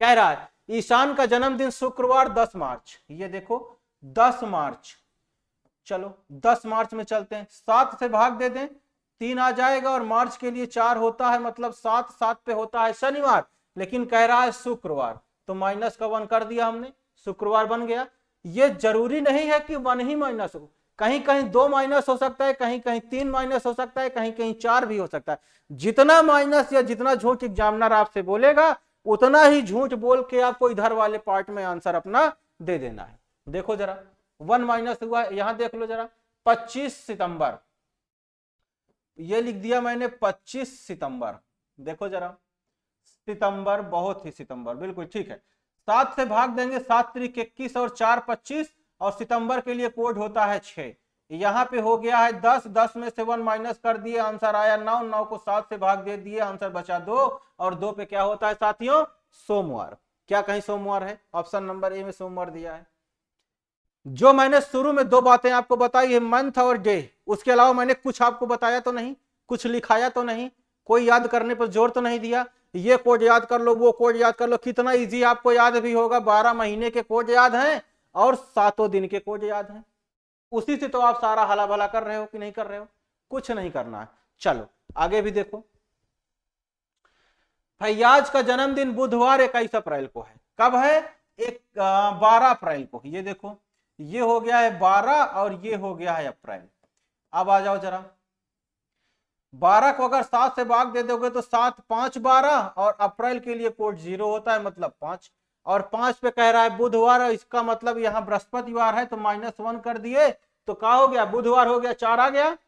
कह रहा है ईशान का जन्मदिन शुक्रवार 10 मार्च, ये देखो 10 मार्च, चलो 10 मार्च में चलते हैं, 7 से भाग दे दें 3 आ जाएगा और मार्च के लिए 4 होता है, मतलब 7 7 पे होता है शनिवार, लेकिन कह रहा है शुक्रवार, तो माइनस का 1 कर दिया हमने, शुक्रवार बन गया। ये जरूरी नहीं है कि 1 ही माइनस हो, कहीं कहीं 2 माइनस हो सकता है, कहीं कहीं 3 माइनस हो सकता है, कहीं कहीं 4 भी हो सकता है। जितना माइनस या जितना झूठ एग्जामिनर आपसे बोलेगा उतना ही झूठ बोल के आपको इधर वाले पार्ट में आंसर अपना दे देना है। देखो जरा 1 माइनस हुआ, यहां देख लो जरा 25 सितंबर, ये लिख दिया मैंने 25 सितंबर, देखो जरा सितंबर, बहुत ही सितंबर, बिल्कुल ठीक है। 7 से भाग देंगे, 7 तारीख 21 और 4 25, और सितंबर के लिए कोड होता है 6, यहाँ पे हो गया है 10, 10 में से 1 माइनस कर दिए, आंसर आया 9, 9 को 7 से भाग दे दिए, आंसर बचा 2, और 2 पे क्या होता है साथियों सोमवार। क्या कहीं सोमवार है? ऑप्शन नंबर ए में सोमवार दिया है। जो मैंने शुरू में 2 बातें आपको बताई है मंथ और डे, उसके अलावा मैंने कुछ आपको बताया तो नहीं, कुछ लिखाया तो नहीं, कोई याद करने पर जोर तो नहीं दिया, ये कोड याद कर लो, वो कोड याद कर लो, कितना इजी आपको याद भी होगा, 12 महीने के कोड याद हैं और 7 दिन के कोड याद हैं, उसी से तो आप सारा हला भला कर रहे हो कि नहीं कर रहे हो, कुछ नहीं करना है। चलो आगे भी देखो, फैयाज का जन्मदिन बुधवार 21 अप्रैल को है, कब है 12 अप्रैल को, ये देखो ये हो गया है 12 और ये हो गया है अप्रैल। अब आ जाओ जरा, 12 को अगर 7 से भाग दे दोगे तो 7 5 12, और अप्रैल के लिए कोड 0 होता है, मतलब 5, और 5 पे कह रहा है बुधवार, इसका मतलब यहाँ बृहस्पतिवार है तो -1 कर दिए, तो क्या हो गया बुधवार हो गया, 4 आ गया।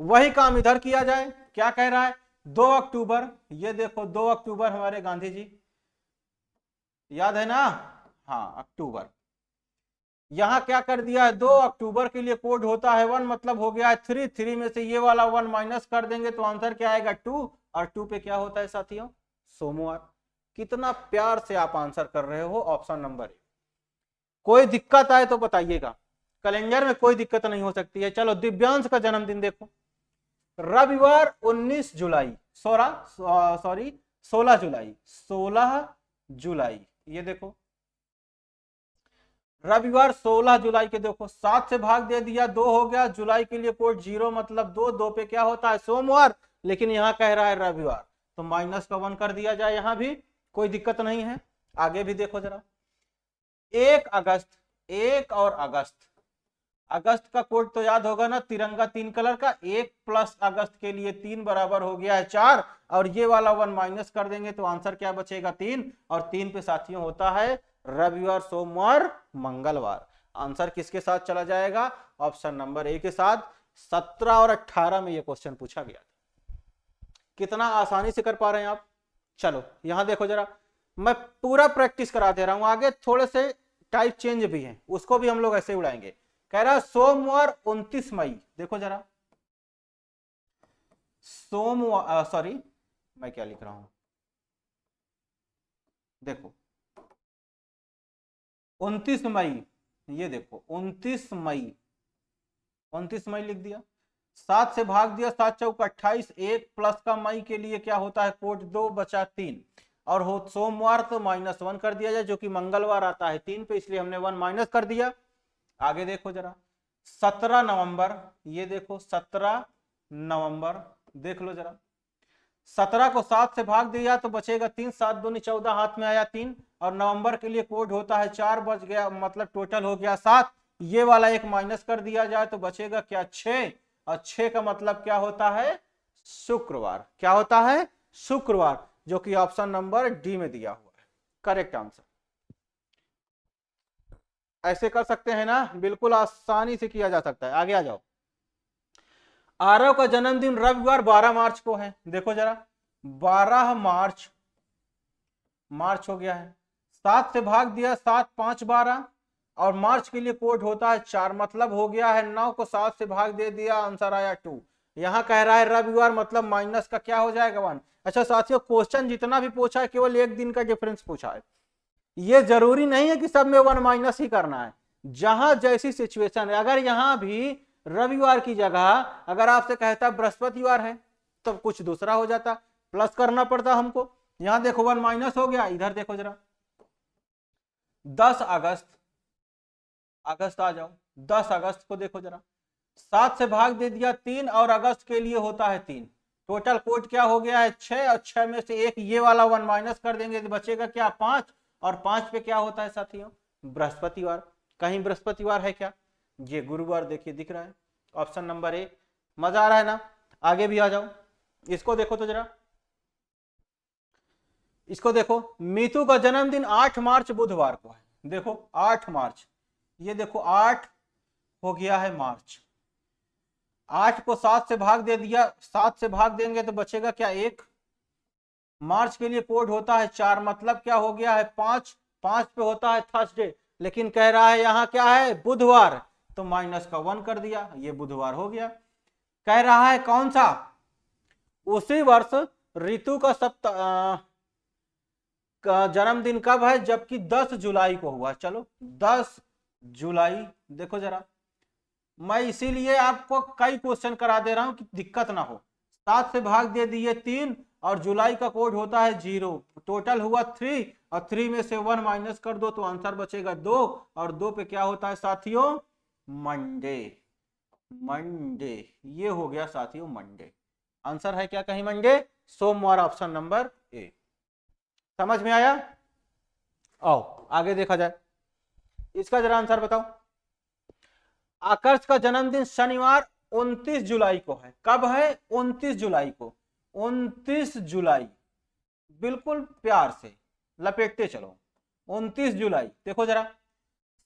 वही काम इधर किया जाए, क्या कह रहा है 2 अक्टूबर, ये देखो 2 अक्टूबर हमारे गांधी जी, याद है ना, हाँ अक्टूबर, यहां क्या कर दिया है 2 अक्टूबर के लिए कोड होता है 1, मतलब हो गया है 3, 3 में से ये वाला 1 माइनस कर देंगे तो आंसर क्या आएगा 2, और 2 पे क्या होता है साथियों सोमवार। कितना प्यार से आप आंसर कर रहे हो ऑप्शन नंबर ए। कोई दिक्कत आए तो बताइएगा, कैलेंडर में कोई दिक्कत नहीं हो सकती है। चलो दिव्यांश का जन्मदिन देखो, रविवार 19 जुलाई, 16 जुलाई, 16 जुलाई, ये देखो रविवार 16 जुलाई के, देखो 7 से भाग दे दिया 2 हो गया, जुलाई के लिए कोड 0, मतलब 2, 2 पे क्या होता है सोमवार, लेकिन यहाँ कह रहा है रविवार, तो माइनस का 1 कर दिया जाए, यहाँ भी कोई दिक्कत नहीं है। आगे भी देखो जरा 1 अगस्त, 1 और अगस्त, अगस्त का कोड तो याद होगा ना, तिरंगा 3 कलर का, 1 प्लस अगस्त के लिए 3 बराबर हो गया है 4, और ये वाला 1 माइनस कर देंगे तो आंसर क्या बचेगा 3, और 3 पे साथियों होता है रविवार सोमवार मंगलवार। आंसर किसके साथ चला जाएगा ऑप्शन नंबर ए के साथ। 17 और 18 में ये क्वेश्चन पूछा गया था, कितना आसानी से कर पा रहे हैं आप। चलो यहां देखो जरा, मैं पूरा प्रैक्टिस करा दे रहा हूं, आगे थोड़े से टाइप चेंज भी हैं, उसको भी हम लोग ऐसे उड़ाएंगे। कह रहा है सोमवार 29 मई, देखो जरा सोमवार, सॉरी मैं क्या लिख रहा हूं, देखो 29 मई, ये देखो 29 मई, 29 मई लिख दिया, 7 से भाग दिया, 7 चौक 28, 1 प्लस का मई के लिए क्या होता है कोड 2 बचा 3, और हो सोमवार तो -1 कर दिया जाए, जो कि मंगलवार आता है 3 पे, इसलिए हमने 1 माइनस कर दिया। आगे देखो जरा 17 नवंबर, ये देखो 17 नवंबर। देख लो जरा, 17 को 7 से भाग दिया तो बचेगा 3, 7 दूनी 14, हाथ में आया 3, और नवंबर के लिए कोड होता है 4, बच गया मतलब टोटल हो गया 7। ये वाला एक माइनस कर दिया जाए तो बचेगा क्या 6, और 6 का मतलब क्या होता है शुक्रवार। क्या होता है शुक्रवार, जो कि ऑप्शन नंबर डी में दिया हुआ है करेक्ट आंसर। ऐसे कर सकते हैं ना, बिल्कुल आसानी से किया जा सकता है। आगे आ जाओ। आरव का जन्मदिन रविवार 12 मार्च को है। देखो जरा 12 मार्च, मार्च हो गया है, 7 से भाग दिया 7 5 12, और मार्च के लिए कोड होता है 4, मतलब हो गया है 9 को 7 से भाग दे दिया, आंसर आया 2। यहाँ कह रहा है रविवार मतलब माइनस का क्या हो जाएगा 1। अच्छा साथियों, क्वेश्चन जितना भी पूछा है केवल एक दिन का डिफरेंस पूछा है, ये जरूरी नहीं है कि सब में 1 माइनस ही करना है, जहां जैसी सिचुएशन है। अगर यहां भी रविवार की जगह अगर आपसे कहता बृहस्पतिवार है तब कुछ दूसरा हो जाता, प्लस करना पड़ता हमको। यहां देखो 1 माइनस हो गया, इधर देखो जरा 10 अगस्त, अगस्त आ जाओ, 10 अगस्त को देखो जरा, 7 से भाग दे दिया 3, और अगस्त के लिए होता है 3, टोटल कोड क्या हो गया है 6, और 6 में से एक ये वाला 1 माइनस कर देंगे तो बचेगा क्या 5, और 5 पे क्या होता है साथियों बृहस्पतिवार। कहीं बृहस्पतिवार है क्या, ये गुरुवार देखिए दिख रहा है, ऑप्शन नंबर ए। मजा आ रहा है ना। आगे भी आ जाओ, इसको देखो तो जरा, इसको देखो, मीतू का जन्मदिन 8 मार्च बुधवार को है। देखो 8 मार्च, ये देखो 8 हो गया है मार्च, 8 को 7 से भाग दे दिया, 7 से भाग देंगे तो बचेगा क्या 1, मार्च के लिए कोड होता है 4, मतलब क्या हो गया है 5, 5 पे होता है थर्सडे, लेकिन कह रहा है यहाँ क्या है बुधवार, तो माइनस का 1 कर दिया, ये बुधवार हो गया। कह रहा है कौन सा, उसी वर्ष ऋतु का का जन्मदिन कब है, जबकि 10 जुलाई को हुआ। चलो 10 जुलाई देखो जरा, मैं इसीलिए आपको कई क्वेश्चन करा दे रहा हूं कि दिक्कत ना हो। 7 से भाग दे दिए 3, और जुलाई का कोड होता है 0, टोटल हुआ 3, और 3 में से 1 माइनस कर दो तो आंसर बचेगा 2, और 2 पे क्या होता है साथियों मंडे। मंडे ये हो गया साथियों मंडे, आंसर है क्या कहीं मंडे, सोमवार, ऑप्शन नंबर ए। समझ में आया। आओ आगे देखा जाए, इसका जरा आंसर बताओ। आकर्ष का जन्मदिन शनिवार 29 जुलाई को है। कब है 29 जुलाई को, 29 जुलाई, बिल्कुल प्यार से लपेटते चलो, 29 जुलाई देखो जरा,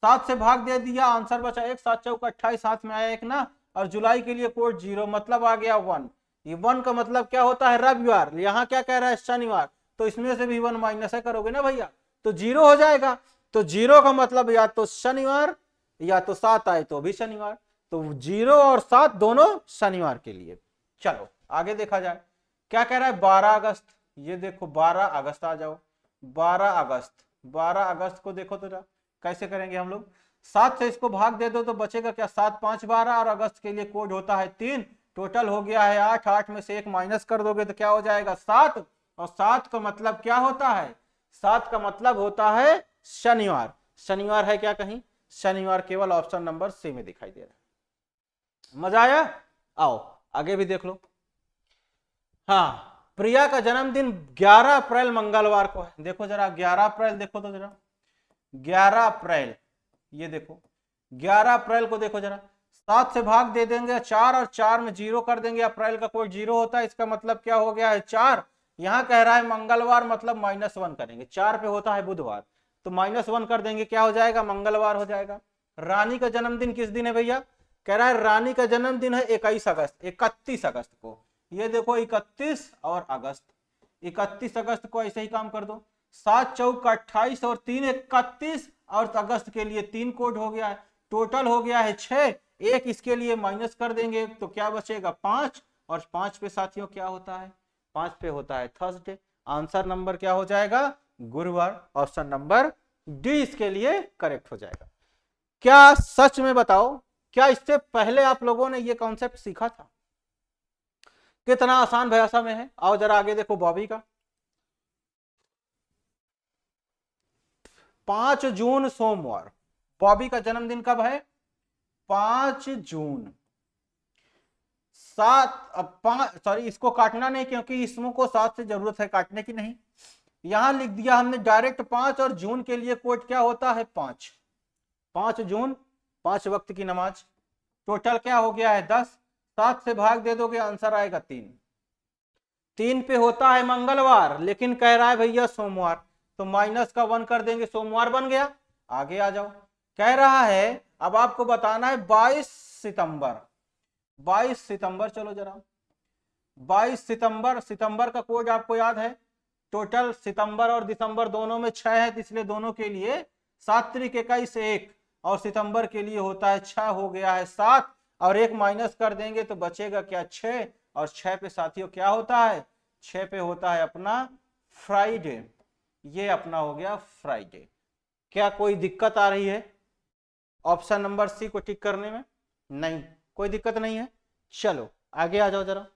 7 से भाग दे दिया, आंसर बचा 1, 7 चौका 28, हाथ में आया 1 ना, और जुलाई के लिए कोड 0, मतलब आ गया 1। ये 1 का मतलब क्या होता है रविवार, यहाँ क्या कह रहा है शनिवार, तो इसमें से भी 1 माइनस है करोगे ना भैया तो 0 हो जाएगा। तो 0 का मतलब या तो शनिवार या तो 7 आए तो भी शनिवार, तो 0 और 7 दोनों शनिवार के लिए। चलो आगे देखा जाए, क्या कह रहा है 12 अगस्त, ये देखो 12 अगस्त आ जाओ, 12 अगस्त, 12 अगस्त को देखो तो कैसे करेंगे हम लोग, 7 से इसको भाग दे दो तो बचेगा क्या 7 5 12, और अगस्त के लिए कोड होता है 3, टोटल हो गया है 8, 8 में से 1 माइनस कर दोगे तो क्या हो जाएगा 7, और 7 का मतलब क्या होता है, 7 का मतलब होता है शनिवार। शनिवार है क्या कहीं, शनिवार केवल ऑप्शन नंबर सी में दिखाई दे रहा है। मजा आया। आओ आगे भी देख लो। हाँ प्रिया का जन्मदिन 11 अप्रैल मंगलवार को है। देखो जरा 11 अप्रैल देखो तो जरा, 11 अप्रैल, ये देखो 11 अप्रैल को देखो जरा, 7 से भाग दे देंगे 4, और 4 में 0 कर देंगे, अप्रैल का कोई 0 होता है, इसका मतलब क्या हो गया है 4। यहाँ कह रहा है मंगलवार मतलब -1 करेंगे, 4 पे होता है बुधवार, तो -1 कर देंगे, क्या हो जाएगा मंगलवार हो जाएगा। रानी का जन्मदिन किस दिन है भैया, कह रहा है रानी का जन्मदिन है 21 अगस्त, 31 अगस्त को, ये देखो 31 और अगस्त, 31 अगस्त को ऐसे ही काम कर दो, 7 चौक 28 और 3 31, और अगस्त के लिए 3 कोड हो गया है, टोटल हो गया है 6, एक इसके लिए माइनस कर देंगे तो क्या बचेगा 5, और 5 पे साथियों क्या होता है, 5 पे होता है थर्सडे, आंसर नंबर क्या हो जाएगा गुरुवार, ऑप्शन नंबर डी इसके लिए करेक्ट हो जाएगा। क्या सच में बताओ, क्या इससे पहले आप लोगों ने ये कॉन्सेप्ट सीखा था, कितना आसान भाषा में है। आओ जरा आगे देखो बॉबी का, 5 जून सोमवार, बॉबी का जन्मदिन कब है 5 जून, इसको काटना नहीं क्योंकि इसमें को 7 से जरूरत है काटने की नहीं। यहां लिख दिया हमने डायरेक्ट 5 और जून के लिए कोड क्या होता है 5। 5 जून 5 वक्त की नमाज। टोटल क्या हो गया है 10। 7 से भाग दे दोगे आंसर आएगा 3। 3 पे होता है मंगलवार लेकिन कह रहा है भैया सोमवार, तो माइनस का 1 कर देंगे, सोमवार बन गया। आगे आ जाओ। कह रहा है अब आपको बताना है 22 सितंबर। 22 सितंबर, चलो जरा 22 सितंबर। सितंबर का कोड आपको याद है, टोटल सितंबर और दिसंबर दोनों में 6 है, इसलिए दोनों के लिए 7 त्रिक 21 1 और सितंबर के लिए होता है 6, हो गया है 7 और 1 माइनस कर देंगे तो बचेगा क्या 6। और 6 पे साथियों क्या होता है, 6 पे होता है अपना फ्राइडे। ये अपना हो गया फ्राइडे। क्या कोई दिक्कत आ रही है ऑप्शन नंबर सी को टिक करने में? नहीं, कोई दिक्कत नहीं है। चलो आगे आ जाओ जरा।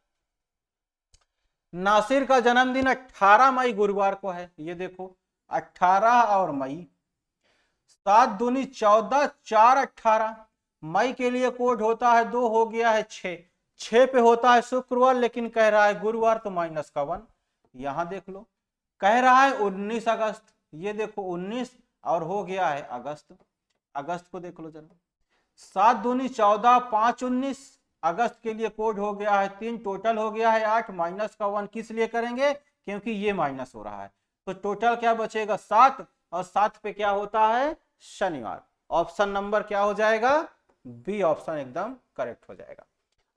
नासिर का जन्मदिन 18 मई गुरुवार को है, ये देखो 18 और मई, 7 दूनी 14, 4 18। मई के लिए कोड होता है 2, हो गया है 6। 6 पे होता है शुक्रवार लेकिन कह रहा है गुरुवार तो माइनस का 1। यहां देख लो कह रहा है 19 अगस्त, ये देखो 19 और हो गया है अगस्त। अगस्त को देख लो जरा, 7 दूनी 14, 5 19। अगस्त के लिए कोड हो गया है 3, टोटल हो गया है 8, माइनस का 1 किस लिए करेंगे क्योंकि ये माइनस हो रहा है, तो टोटल क्या बचेगा 7 और 7 पे क्या होता है शनिवार। ऑप्शन नंबर क्या हो जाएगा, बी ऑप्शन एकदम करेक्ट हो जाएगा।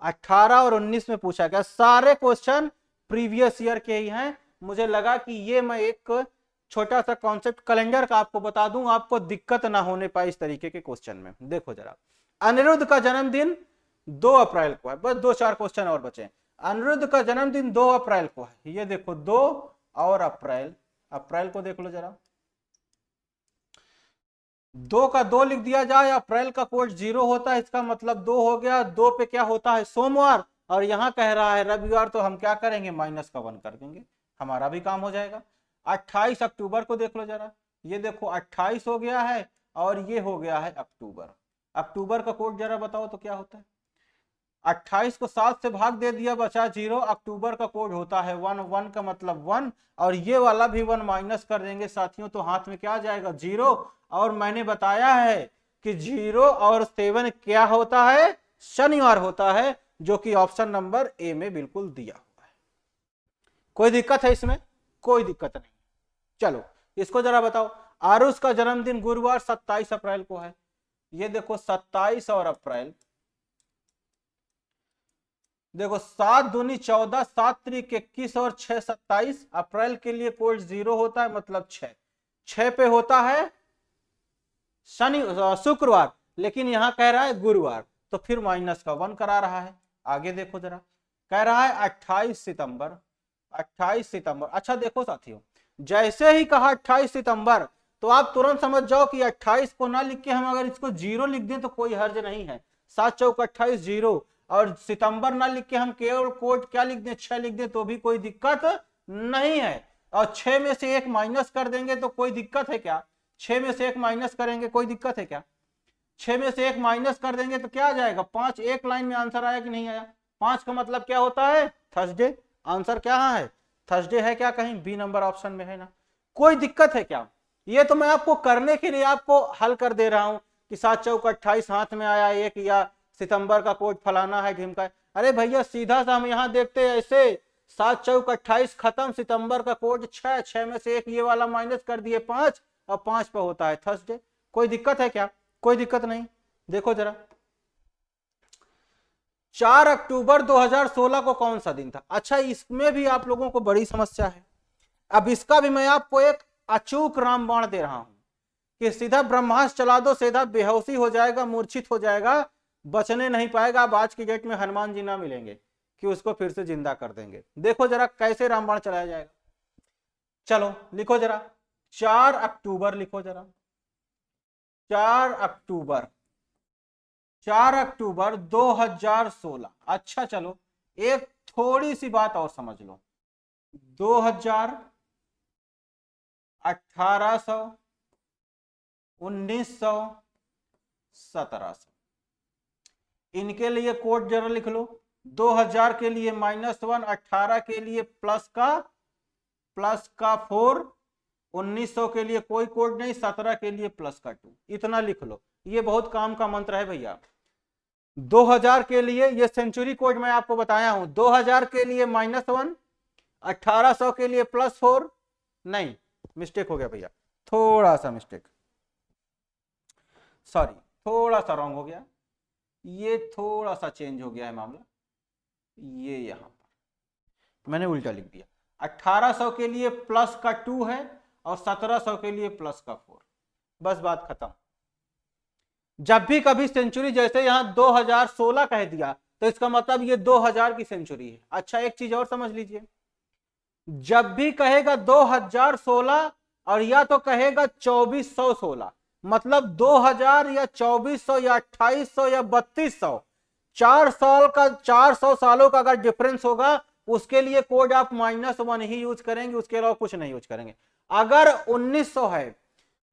18 और 19 में पूछा गया, सारे क्वेश्चन प्रीवियस ईयर के ही हैं। मुझे लगा कि ये मैं एक छोटा सा कॉन्सेप्ट कैलेंडर का आपको बता दूं, आपको दिक्कत ना होने पाए इस तरीके के क्वेश्चन में। देखो जरा, अनिरुद्ध का जन्मदिन 2 अप्रैल को है, बस 2-4 क्वेश्चन और बचे। अनिरुद्ध का जन्मदिन 2 अप्रैल को है, ये देखो 2 और अप्रैल। अप्रैल को देख लो जरा, 2 का 2 लिख दिया जाए, अप्रैल का कोड 0 होता है, इसका मतलब 2 हो गया। 2 पे क्या होता है सोमवार और यहां कह रहा है रविवार, तो हम क्या करेंगे माइनस का 1 कर देंगे, हमारा भी काम हो जाएगा। 28 अक्टूबर को देख लो जरा, ये देखो 28 हो गया है और ये हो गया है अक्टूबर। अक्टूबर का कोड जरा बताओ तो क्या होता है। 28 को 7 से भाग दे दिया, बचा 0। अक्टूबर का कोड होता है 1, 1 का मतलब 1 और ये वाला भी 1 माइनस कर देंगे साथियों, तो हाथ में क्या आ जाएगा 0। और मैंने बताया है कि 0 और 7 क्या होता है, शनिवार होता है, जो कि ऑप्शन नंबर ए में बिल्कुल दिया हुआ है। कोई दिक्कत है इसमें? कोई दिक्कत नहीं। चलो इसको जरा बताओ, आरुष का जन्मदिन गुरुवार 27 अप्रैल को है, ये देखो 27 और अप्रैल, देखो 7 दूनी 14, 7 त्रिक 21 और 6 27। अप्रैल के लिए कोड 0 होता है मतलब 6। 6 पे होता है शुक्रवार लेकिन यहां कह रहा है गुरुवार, तो फिर माइनस का 1 करा रहा है। आगे देखो जरा, कह रहा है 28 सितंबर। 28 सितंबर, अच्छा देखो साथियों, जैसे ही कहा 28 सितंबर तो आप तुरंत समझ जाओ कि 28 को ना लिख के हम अगर इसको 0 लिख दें तो कोई हर्ज नहीं है। 7 चौक 28 0, और सितंबर ना लिख के हम केवल कोड क्या लिख दें 6 लिख दें तो भी कोई दिक्कत नहीं है। और 6 में से 1 माइनस कर देंगे तो कोई दिक्कत है क्या, 6 में से 1 माइनस करेंगे कोई दिक्कत है क्या, 6 में से 1 माइनस कर देंगे तो क्या आ जाएगा 5। एक लाइन में आंसर आया कि नहीं आया। 5 का मतलब क्या होता है थर्सडे। आंसर क्या है थर्सडे है क्या, कहीं बी नंबर ऑप्शन में है ना। कोई दिक्कत है क्या, ये तो मैं आपको करने के लिए आपको हल कर दे रहा हूं कि 7 चौक 28 हाथ में आया एक, या सितंबर का कोड फलाना है ढिमका है। अरे भैया सीधा सा हम यहां देखते हैं ऐसे, 7 चौक 28 खत्म, सितंबर का कोड 6, 6 में से 1 ये वाला माइनस कर दिए 5 और 5 पे होता है थर्सडे। कोई दिक्कत है क्या, कोई दिक्कत नहीं। देखो जरा 4 अक्टूबर 2016 को कौन सा दिन था। अच्छा इसमें भी आप लोगों को बड़ी समस्या है। अब इसका भी मैं आपको एक अचूक रामबाण दे रहा हूं कि सीधा ब्रह्मास्त्र चला दो, सीधा बेहोशी हो जाएगा, मूर्छित हो जाएगा, बचने नहीं पाएगा। अब आज की डेट में हनुमान जी ना मिलेंगे कि उसको फिर से जिंदा कर देंगे। देखो जरा कैसे रामबाण चलाया जाएगा। चलो लिखो जरा 4 अक्टूबर, लिखो जरा 4 अक्टूबर, 4 अक्टूबर 2016। अच्छा चलो एक थोड़ी सी बात और समझ लो, 2000, 1800, 1900, 1700, इनके लिए कोड जरा लिख लो। 2000 के लिए -1, 18 के लिए प्लस का 4, 1900 के लिए कोई कोड नहीं, 17 के लिए प्लस का 2। इतना लिख लो, ये बहुत काम का मंत्र है भैया। 2000 के लिए ये सेंचुरी कोड मैं आपको बताया हूं, 2000 के लिए -1, 1800 के लिए +4, नहीं मिस्टेक हो गया भैया, थोड़ा सा मिस्टेक, सॉरी थोड़ा सा रॉन्ग हो गया, ये थोड़ा सा चेंज हो गया है मामला, ये यहां पर मैंने उल्टा लिख दिया। 1800 के लिए प्लस का 2 है और 1700 के लिए प्लस का 4, बस बात खत्म। जब भी कभी सेंचुरी, जैसे यहां 2016 कह दिया तो इसका मतलब ये 2000 की सेंचुरी है। अच्छा एक चीज और समझ लीजिए, जब भी कहेगा 2016 और या तो कहेगा 2416, मतलब 2000 या 2400 या 2800 या 3200, 400 सालों का अगर डिफरेंस होगा उसके लिए कोड आप -1 ही यूज करेंगे, उसके अलावा कुछ नहीं यूज करेंगे। अगर 1900 है,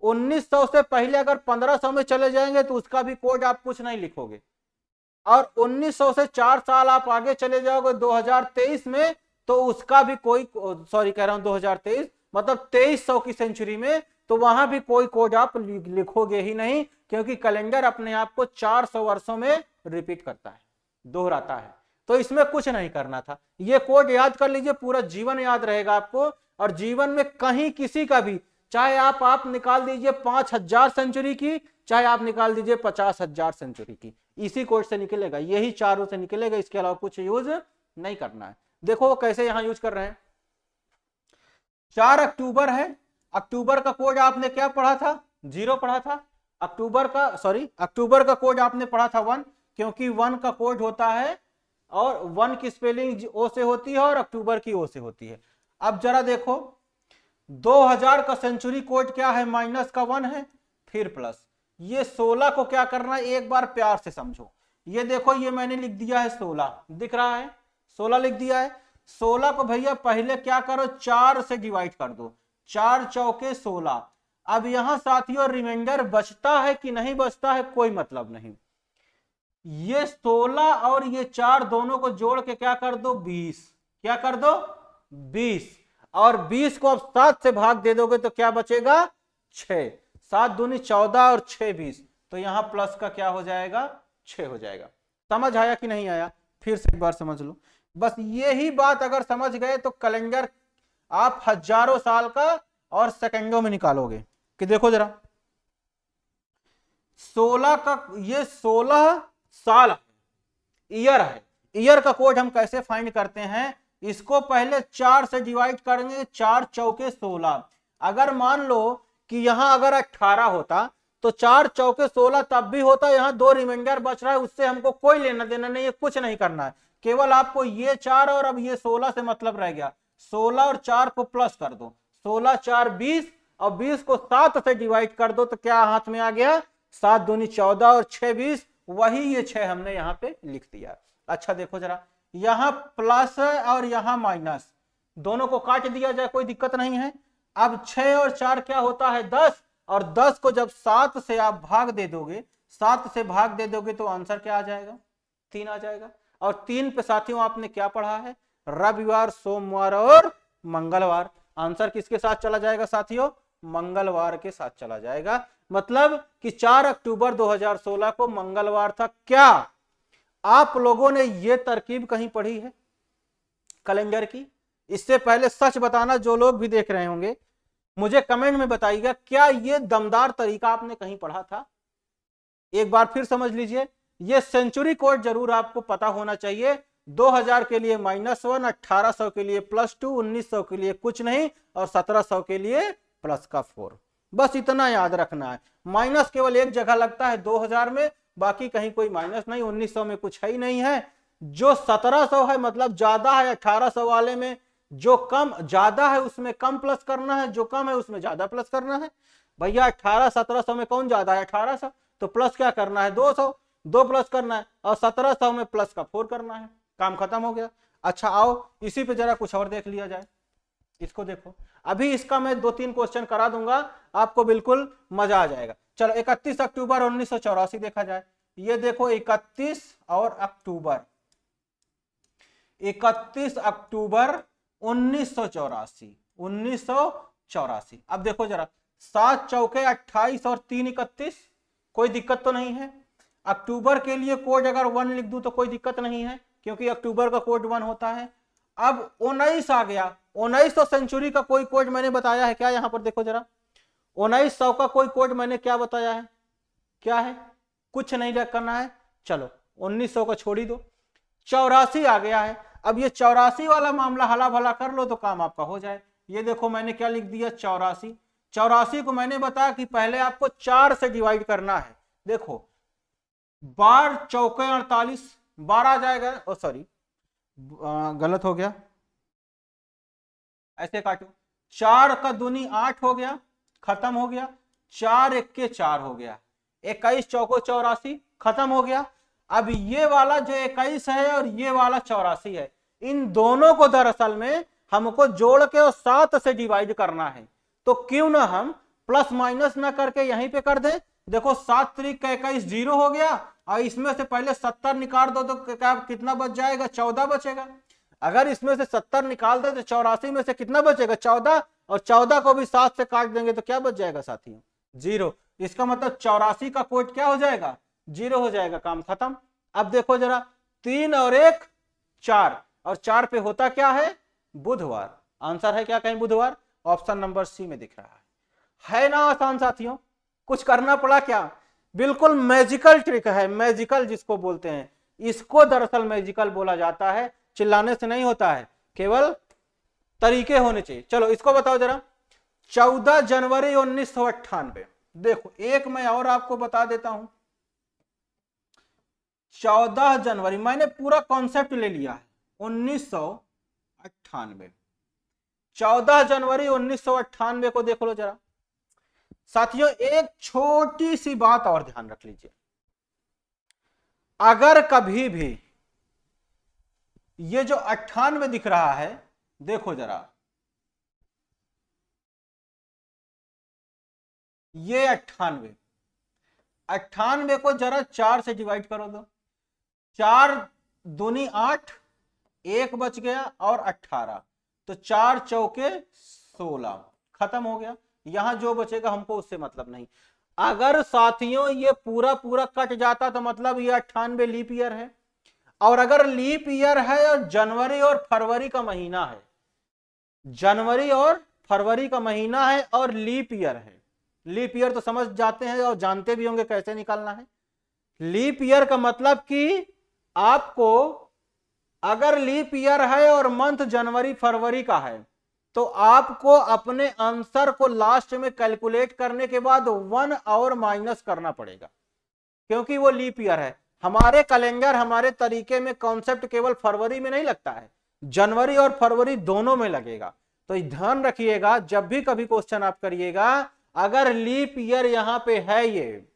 1900 से पहले अगर 1500 में चले जाएंगे तो उसका भी कोड आप कुछ नहीं लिखोगे, और 1900 से 4 साल आप आगे चले जाओगे 2023 में तो उसका भी कोई, सॉरी कह रहा हूं 2023 मतलब 2300 की सेंचुरी में, तो वहां भी कोई कोड आप लिखोगे ही नहीं, क्योंकि कैलेंडर अपने आप को 400 वर्षों में रिपीट करता है, दोहराता है। तो इसमें कुछ नहीं करना था, ये कोड याद कर लीजिए, पूरा जीवन याद रहेगा आपको। और जीवन में कहीं किसी का भी, चाहे आप निकाल दीजिए 5000 सेंचुरी की, चाहे आप निकाल दीजिए 50,000 सेंचुरी की, इसी कोड से निकलेगा, यही चारों से निकलेगा, इसके अलावा कुछ यूज नहीं करना है। देखो वो कैसे यहां यूज कर रहे हैं। 4 अक्टूबर है, अक्टूबर का कोड आपने क्या पढ़ा था, 0 पढ़ा था। अक्टूबर का कोड आपने पढ़ा था 1, क्योंकि 1 का कोड होता है और 1 की स्पेलिंग ओ से होती है और अक्टूबर की ओ से होती है। अब जरा देखो 2000 का सेंचुरी कोड क्या है, -1 है, फिर प्लस। ये 16 को क्या करना है, एक बार प्यार से समझो। ये देखो ये मैंने लिख दिया है 16, दिख रहा है 16 लिख दिया है। 16 को भैया पहले क्या करो, 4 से डिवाइड कर दो, 4 चौके 16। अब यहां साथियों रिमाइंडर बचता है कि नहीं बचता है कोई मतलब नहीं। ये 16 और ये 4 दोनों को जोड़ के क्या कर दो, 20। क्या कर दो, 20। और 20 को अब 7 से भाग दे दोगे तो क्या बचेगा, 6। 7 दूनी 14 और 6 20, तो यहां प्लस का क्या हो जाएगा, 6 हो जाएगा। समझ आया कि नहीं आया, फिर से एक बार समझ लो। बस यही बात अगर समझ गए तो कैलेंडर आप हजारों साल का और सेकंडों में निकालोगे। कि देखो जरा 16 का, ये 16 साल ईयर है, ईयर का कोड हम कैसे फाइंड करते हैं, इसको पहले 4 से डिवाइड करेंगे, 4 चौके 16। अगर मान लो कि यहां अगर 18 होता तो 4 चौके 16 तब भी होता, यहां 2 रिमाइंडर बच रहा है, उससे हमको कोई लेना देना नहीं है, कुछ नहीं करना है, केवल आपको ये 4 और अब ये 16 से मतलब रह गया। 16 और 4 को प्लस कर दो, 16 4 20 और 20 को 7 से डिवाइड कर दो तो क्या हाथ में आ गया, 7 दूनी 14 और 6 20, वही ये 6 हमने यहाँ पे लिख दिया। अच्छा देखो जरा, यहां प्लस और यहां माइनस, दोनों को काट दिया जाए कोई दिक्कत नहीं है। अब 6 और 4 क्या होता है, 10, और 10 को जब 7 से आप भाग दे दोगे, 7 से भाग दे दोगे तो आंसर क्या आ जाएगा, 3 आ जाएगा। और 3 पे साथियों आपने क्या पढ़ा है, रविवार सोमवार और मंगलवार। आंसर किसके साथ चला जाएगा साथियों, मंगलवार के साथ चला जाएगा। मतलब कि 4 अक्टूबर 2016 को मंगलवार था। क्या आप लोगों ने यह तरकीब कहीं पढ़ी है कैलेंडर की? इससे पहले सच बताना, जो लोग भी देख रहे होंगे मुझे कमेंट में बताइएगा, क्या यह दमदार तरीका आपने कहीं पढ़ा था? एक बार फिर समझ लीजिए, यह सेंचुरी कोड जरूर आपको पता होना चाहिए। 2000 के लिए -1, 1800 के लिए +2, 1900 के लिए कुछ नहीं और 1700 के लिए प्लस का 4। बस इतना याद रखना है। माइनस केवल एक जगह लगता है 2000 में, बाकी कहीं कोई माइनस नहीं। 1900 में कुछ है ही नहीं है। जो 1700 है मतलब ज्यादा है, 1800 वाले में जो कम ज्यादा है उसमें कम प्लस करना है, जो कम है उसमें ज्यादा प्लस करना है। भैया 1700 में कौन ज्यादा है, 1800, तो प्लस क्या करना है, 200, 2 प्लस करना है, और 1700 में प्लस का 4 करना है, काम खत्म हो गया। अच्छा आओ इसी पे जरा कुछ और देख लिया जाए। इसको देखो, अभी इसका मैं 2-3 क्वेश्चन करा दूंगा, आपको बिल्कुल मजा आ जाएगा। चलो 31 अक्टूबर 1984 देखा जाए। ये देखो 31 और अक्टूबर, 31 अक्टूबर 1984। 1984। अब देखो जरा, 7 चौके 28 और 3 31, कोई दिक्कत तो नहीं है। अक्टूबर के लिए कोड अगर 1 लिख दूं तो कोई दिक्कत नहीं है, क्योंकि अक्टूबर का कोड 1 होता है। अब 19 आ गया, 1900 सेंचुरी का कोई कोड मैंने बताया है क्या? यहां पर देखो जरा, 1900 का कोई कोड मैंने क्या बताया है? क्या है? कुछ नहीं करना है। चलो 1900 को छोड़ ही दो। 84 आ गया है। अब ये 84 वाला मामला हला भला कर लो तो काम आपका हो जाए। ये देखो मैंने क्या लिख दिया, 84। 84 को मैंने बताया कि पहले आपको 4 से डिवाइड करना है। देखो 12 चौके 48, 12 आ जाएगा। ओ सॉरी, गलत हो गया, ऐसे काटो। 4 का दूनी 8 हो गया, खत्म हो गया। 4 1 4 हो गया। 21 चौको 84, खत्म हो गया। अब ये वाला जो 21 है और ये वाला 84 है, इन दोनों को दरअसल में हमको जोड़ के और 7 से डिवाइड करना है। तो क्यों ना हम प्लस माइनस ना करके यहीं पे कर दें। देखो 7 त्रिक 21 0 हो गया, और इसमें से पहले 70 निकाल दो तो क्या कितना बच जाएगा? 14 बचेगा। अगर इसमें से 70 निकाल दे तो 84 में से कितना बचेगा? 14। और 14 को भी 7 से काट देंगे तो क्या बच जाएगा साथियों? 0। इसका मतलब 84 का कोड क्या हो जाएगा? 0 हो जाएगा, काम खत्म। अब देखो जरा, 3 और 1 4, और 4 पे होता क्या है? बुधवार। आंसर है क्या कहीं बुधवार? ऑप्शन नंबर सी में दिख रहा है ना आसान साथियों? कुछ करना पड़ा क्या? बिल्कुल मैजिकल ट्रिक है, मैजिकल जिसको बोलते हैं, इसको दरअसल मैजिकल बोला जाता है। चिल्लाने से नहीं होता है, केवल तरीके होने चाहिए। चलो इसको बताओ जरा, 14 जनवरी 1998। देखो एक मैं और आपको बता देता हूं, 14 जनवरी मैंने पूरा कॉन्सेप्ट ले लिया है। 1998, 14 जनवरी 1998 को देख लो जरा साथियों। एक छोटी सी बात और ध्यान रख लीजिए, अगर कभी भी ये जो 98 दिख रहा है, देखो जरा, ये 98, 98 को जरा 4 से डिवाइड करो दो। 4 दूनी 8, 1 बच गया और 18, तो 4 चौके 16, खत्म हो गया। यहां जो बचेगा हमको उससे मतलब नहीं। अगर साथियों ये पूरा पूरा कट जाता तो मतलब ये 98 लीप ईयर है, और अगर लीप ईयर है और जनवरी और फरवरी का महीना है, जनवरी और फरवरी का महीना है और लीप ईयर है। लीप ईयर तो समझ जाते हैं और जानते भी होंगे कैसे निकालना है। लीप ईयर का मतलब कि आपको अगर लीप ईयर है और मंथ जनवरी फरवरी का है, तो आपको अपने आंसर को लास्ट में कैलकुलेट करने के बाद 1 और माइनस करना पड़ेगा, क्योंकि वो लीप ईयर है। हमारे कैलेंडर, हमारे तरीके में कॉन्सेप्ट केवल फरवरी में नहीं लगता है, जनवरी और फरवरी दोनों में लगेगा। तो ध्यान रखिएगा, जब भी कभी क्वेश्चन आप करिएगा, अगर लीप ईयर यहां पे है, ये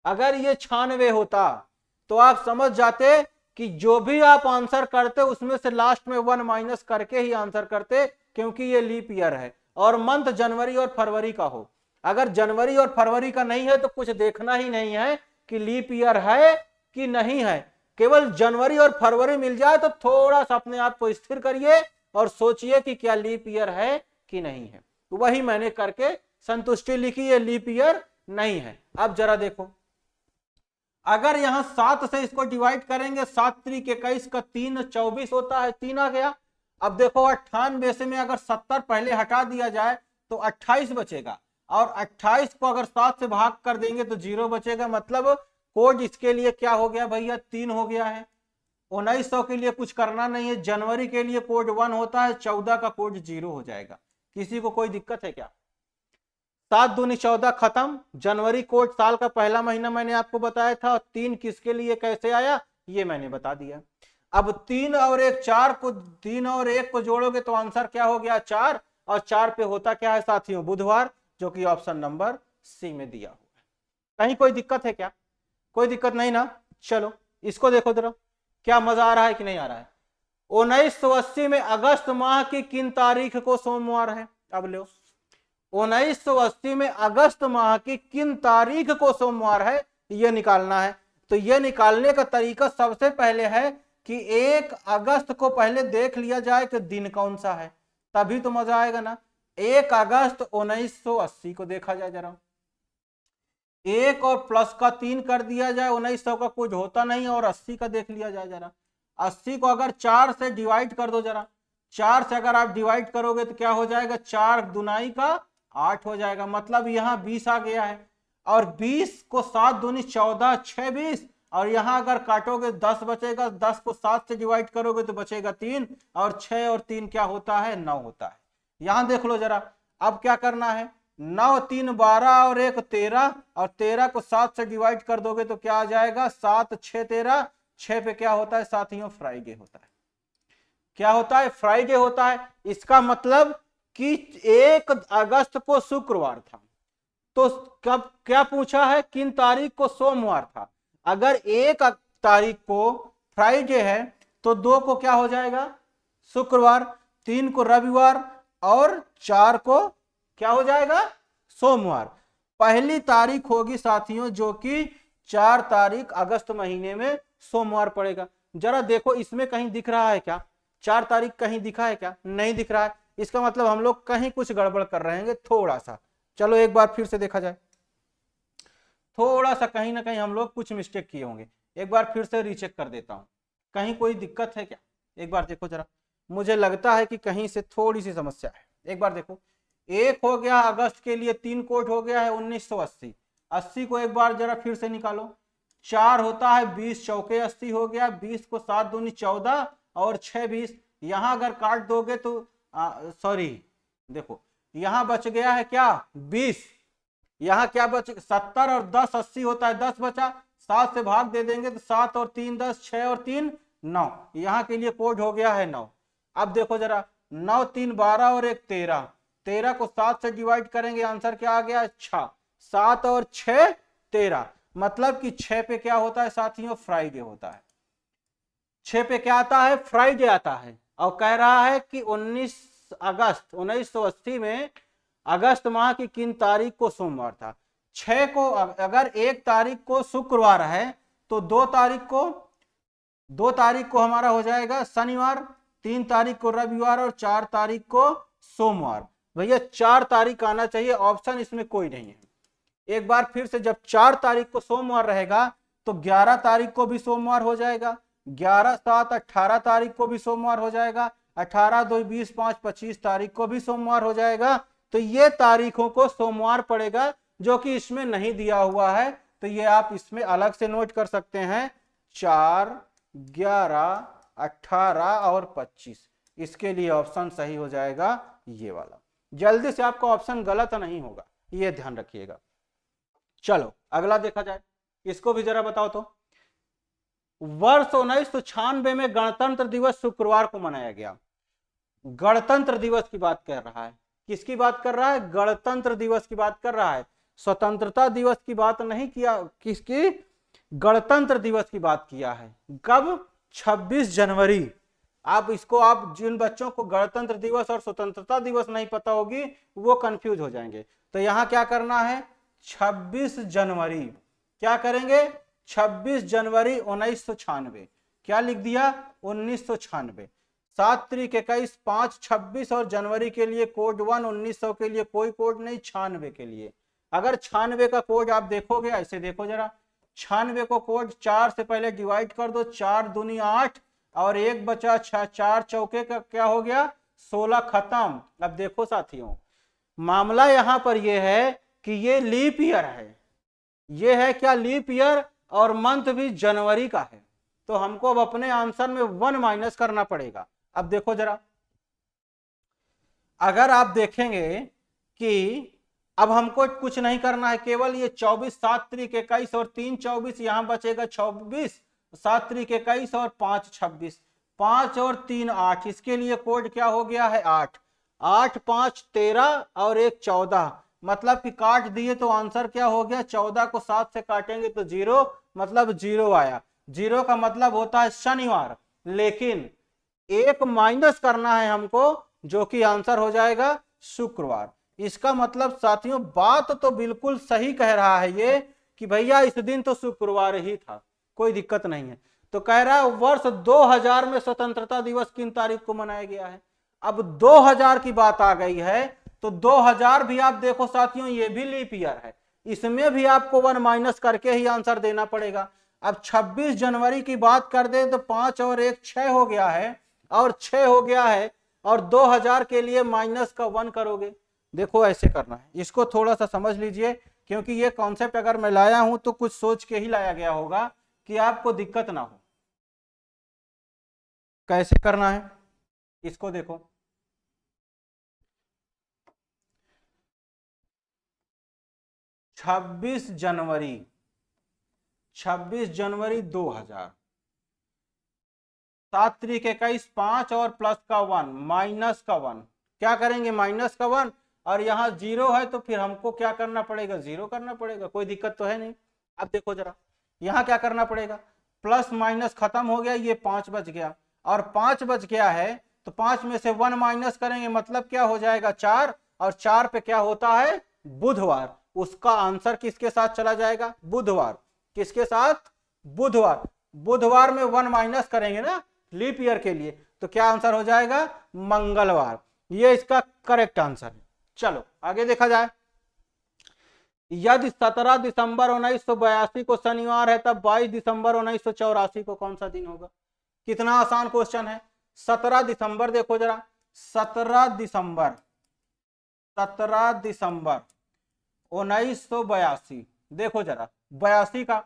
अगर ये 96 होता तो आप समझ जाते कि जो भी आप आंसर करते उसमें से लास्ट में 1 माइनस करके ही आंसर करते, क्योंकि ये लीप ईयर है और मंथ जनवरी और फरवरी का हो। अगर जनवरी और फरवरी का नहीं है तो कुछ देखना ही नहीं है कि लीप ईयर है कि नहीं है। केवल जनवरी और फरवरी मिल जाए तो थोड़ा सा अपने आप को स्थिर करिए और सोचिए कि क्या लीप ईयर है कि नहीं है। तो वही मैंने करके संतुष्टि लिखी, ये लीप ईयर नहीं है। अब जरा देखो, अगर यहां 7 से इसको डिवाइड करेंगे, 7 त्रिक 21 का 3 24 होता है, 3 आ गया। अब देखो 98 से में अगर 70 पहले हटा दिया जाए तो 28 बचेगा, और 28 को अगर 7 से भाग कर देंगे तो 0 बचेगा। मतलब कोड इसके लिए क्या हो गया भैया? 3 हो गया है। 1900 के लिए कुछ करना नहीं है, जनवरी के लिए कोड 1 होता है, 14 का कोड 0 हो जाएगा। किसी को कोई दिक्कत है क्या? 7 दूनी 14, खत्म। जनवरी कोड साल का पहला महीना मैंने आपको बताया था, और 3 किसके लिए कैसे आया ये मैंने बता दिया। अब 3 और 1 4 को, 3 और 1 को जोड़ोगे तो आंसर क्या हो गया? 4, और 4 पे होता क्या है साथियों? बुधवार, जो कि ऑप्शन नंबर सी में दिया हुआ है। कहीं कोई दिक्कत है क्या? कोई दिक्कत नहीं ना? चलो इसको देखो जरा, क्या मजा आ रहा है कि नहीं आ रहा है? 1980 में अगस्त माह की किन तारीख को सोमवार है? अब लो, 1980 में अगस्त माह की किन तारीख को सोमवार है, यह निकालना है। तो यह निकालने का तरीका सबसे पहले है कि 1 अगस्त को पहले देख लिया जाए कि दिन कौन सा है, तभी तो मजा आएगा ना। 1 अगस्त 1980 को देखा जाए जरा, 1 और प्लस का 3 कर दिया जाए, 1900 का कुछ होता नहीं, और 80 का देख लिया जाए जरा। 80 को अगर 4 से डिवाइड कर दो जरा, 4 से अगर आप डिवाइड करोगे तो क्या हो जाएगा, 4 दुनाई का 8 हो जाएगा, मतलब यहाँ 20 आ गया है। और 20 को 7 दूनी 14, 6 20, और यहाँ अगर काटोगे 10 बचेगा, 10 को 7 से डिवाइड करोगे तो बचेगा 3, और 6 और 3 क्या होता है, 9 होता है। यहाँ देख लो जरा, अब क्या करना है, 9 3 12 और 1 13, और 13 को 7 से डिवाइड कर दोगे तो क्या आ जाएगा, 7 6 13, 6 पे क्या होता है साथियों, फ्राइडे होता है। क्या होता है, फ्राइडे होता है। इसका मतलब कि 1 अगस्त को शुक्रवार था, तो कब क्या पूछा है, किन तारीख को सोमवार था। अगर 1 तारीख को फ्राइडे है तो 2 को क्या हो जाएगा, शुक्रवार, 3 को रविवार, और 4 को क्या हो जाएगा, सोमवार। पहली तारीख होगी साथियों जो कि 4 तारीख अगस्त महीने में सोमवार पड़ेगा। जरा देखो इसमें कहीं दिख रहा है क्या, 4 तारीख कहीं दिखा है क्या, नहीं दिख रहा है। इसका मतलब हम लोग कहीं कुछ गड़बड़ कर रहे हैं थोड़ा सा। चलो एक बार फिर से देखा जाए, थोड़ा सा कहीं ना कहीं हम लोग कुछ मिस्टेक किए होंगे। एक बार फिर से रीचेक कर देता हूं, कहीं कोई दिक्कत है क्या, एक बार देखो जरा। मुझे लगता है कि कहीं से थोड़ी सी समस्या है। एक बार देखो, 1 हो गया अगस्त के लिए, 3 कोट हो गया है 1980, 80 को एक बार जरा फिर से निकालो, 4 होता है 20 चौके 80 हो गया, 20 को 7 दूनी 14, और 6 20, यहाँ अगर काट दोगे तो सॉरी देखो यहाँ बच गया है क्या 20, यहाँ क्या बच 70, और 10 80 होता है 10 बचा, 7 से भाग दे देंगे तो 7 और 3 10, 6 और 3 9, यहाँ के लिए कोड हो गया है 9। अब देखो जरा, 9 3 12 और 1 13, 13 को 7 से डिवाइड करेंगे, आंसर क्या आ गया 6, 7 और 6 13, मतलब कि 6 पे क्या होता है साथियों, फ्राइडे होता है। 6 पे क्या आता है, फ्राइडे आता है। और कह रहा है कि 19 अगस्त 1980 में अगस्त माह की किन तारीख को सोमवार था। 6 को अगर 1 तारीख को शुक्रवार है तो 2 तारीख को हमारा हो जाएगा शनिवार, 3 तारीख को रविवार, और 4 तारीख को सोमवार। भैया 4 तारीख आना चाहिए, ऑप्शन इसमें कोई नहीं है। एक बार फिर से, जब 4 तारीख को सोमवार रहेगा तो 11 तारीख को भी सोमवार हो जाएगा, 11 7 18 तारीख को भी सोमवार हो जाएगा, 18 2 20 5 25 तारीख को भी सोमवार हो जाएगा। तो ये तारीखों को सोमवार पड़ेगा, जो कि इसमें नहीं दिया हुआ है, तो ये आप इसमें अलग से नोट कर सकते हैं, 4 11 18 और 25। इसके लिए ऑप्शन सही हो जाएगा ये वाला। जल्दी से आपका ऑप्शन गलत नहीं होगा, ये ध्यान रखिएगा। चलो अगला देखा जाए, इसको भी जरा बताओ तो। वर्ष 1996 में गणतंत्र दिवस शुक्रवार को मनाया गया। गणतंत्र दिवस की बात कर रहा है, किसकी बात कर रहा है, गणतंत्र दिवस की बात कर रहा है, स्वतंत्रता दिवस की बात नहीं किया, किसकी, गणतंत्र दिवस की बात किया है। कब, 26 जनवरी। आप इसको, आप जिन बच्चों को गणतंत्र दिवस और स्वतंत्रता दिवस नहीं पता होगी वो कंफ्यूज हो जाएंगे। तो यहाँ क्या करना है, 26 जनवरी, क्या करेंगे, 26 जनवरी 1996, क्या लिख दिया 1996, 7 3 21 5 26, और जनवरी के लिए कोड 1, 1900 के लिए कोई कोड नहीं, 96 के लिए। अगर 96 का कोड आप देखोगे, ऐसे देखो जरा, 96 को कोड 4 से पहले डिवाइड कर दो, 4 दूनी 8, और 1 बचा 6, 4 चौके का क्या हो गया 16, खत्म। अब देखो साथियों, मामला यहां पर यह है कि ये लीप ईयर है, ये है क्या, लीप ईयर, और मंथ भी जनवरी का है, तो हमको अब अपने आंसर में 1 माइनस करना पड़ेगा। अब देखो जरा, अगर आप देखेंगे कि अब हमको कुछ नहीं करना है, केवल ये 24 7 3 21 और 3 24, यहां बचेगा 24 7 3 21 और 5 26, 5 और 3 8, इसके लिए कोड क्या हो गया है 8, 8 5 13 और 1 14, मतलब कि काट दिए तो आंसर क्या हो गया, 14 को 7 से काटेंगे तो 0, मतलब 0 आया। 0 का मतलब होता है शनिवार, लेकिन 1 माइनस करना है हमको, जो कि आंसर हो जाएगा शुक्रवार। इसका मतलब साथियों बात तो बिल्कुल सही कह रहा है ये, कि भैया इस दिन तो शुक्रवार ही था, कोई दिक्कत नहीं है। तो कह रहा है वर्ष 2000 में स्वतंत्रता दिवस किन तारीख को मनाया गया है। अब 2000 की बात आ गई है तो 2000 भी आप देखो साथियों, ये भी लीप ईयर है, इसमें भी आपको 1 माइनस करके ही आंसर देना पड़ेगा। अब 26 जनवरी की बात कर दे तो 5 और 1 6 हो गया है, और 6 हो गया है, और 2000 के लिए माइनस का 1 करोगे। देखो ऐसे करना है, इसको थोड़ा सा समझ लीजिए, क्योंकि ये कॉन्सेप्ट अगर मैं लाया हूं तो कुछ सोच के ही लाया गया होगा कि आपको दिक्कत ना हो। कैसे करना है इसको देखो, 26 जनवरी 2000, 7 त्रिक 21, 5 और प्लस का 1 माइनस का 1, क्या करेंगे माइनस का 1, और यहाँ 0 है तो फिर हमको क्या करना पड़ेगा 0 करना पड़ेगा, कोई दिक्कत तो है नहीं। अब देखो जरा यहाँ क्या करना पड़ेगा, प्लस माइनस खत्म हो गया, ये 5 बच गया, और 5 बच गया है तो 5 में से 1 माइनस करेंगे, मतलब क्या हो जाएगा 4, और 4 पे क्या होता है बुधवार, उसका आंसर किसके साथ चला जाएगा बुधवार, किसके साथ बुधवार। बुधवार में 1 माइनस करेंगे ना लीप ईयर के लिए, तो क्या आंसर हो जाएगा मंगलवार, ये इसका करेक्ट आंसर है। चलो आगे देखा जाए, यदि 17 दिसंबर 1982 को शनिवार है तब 22 दिसंबर 1984 को कौन सा दिन होगा। कितना आसान क्वेश्चन है। 17 दिसंबर देखो जरा, 17 दिसंबर 1982, देखो जरा 82 का,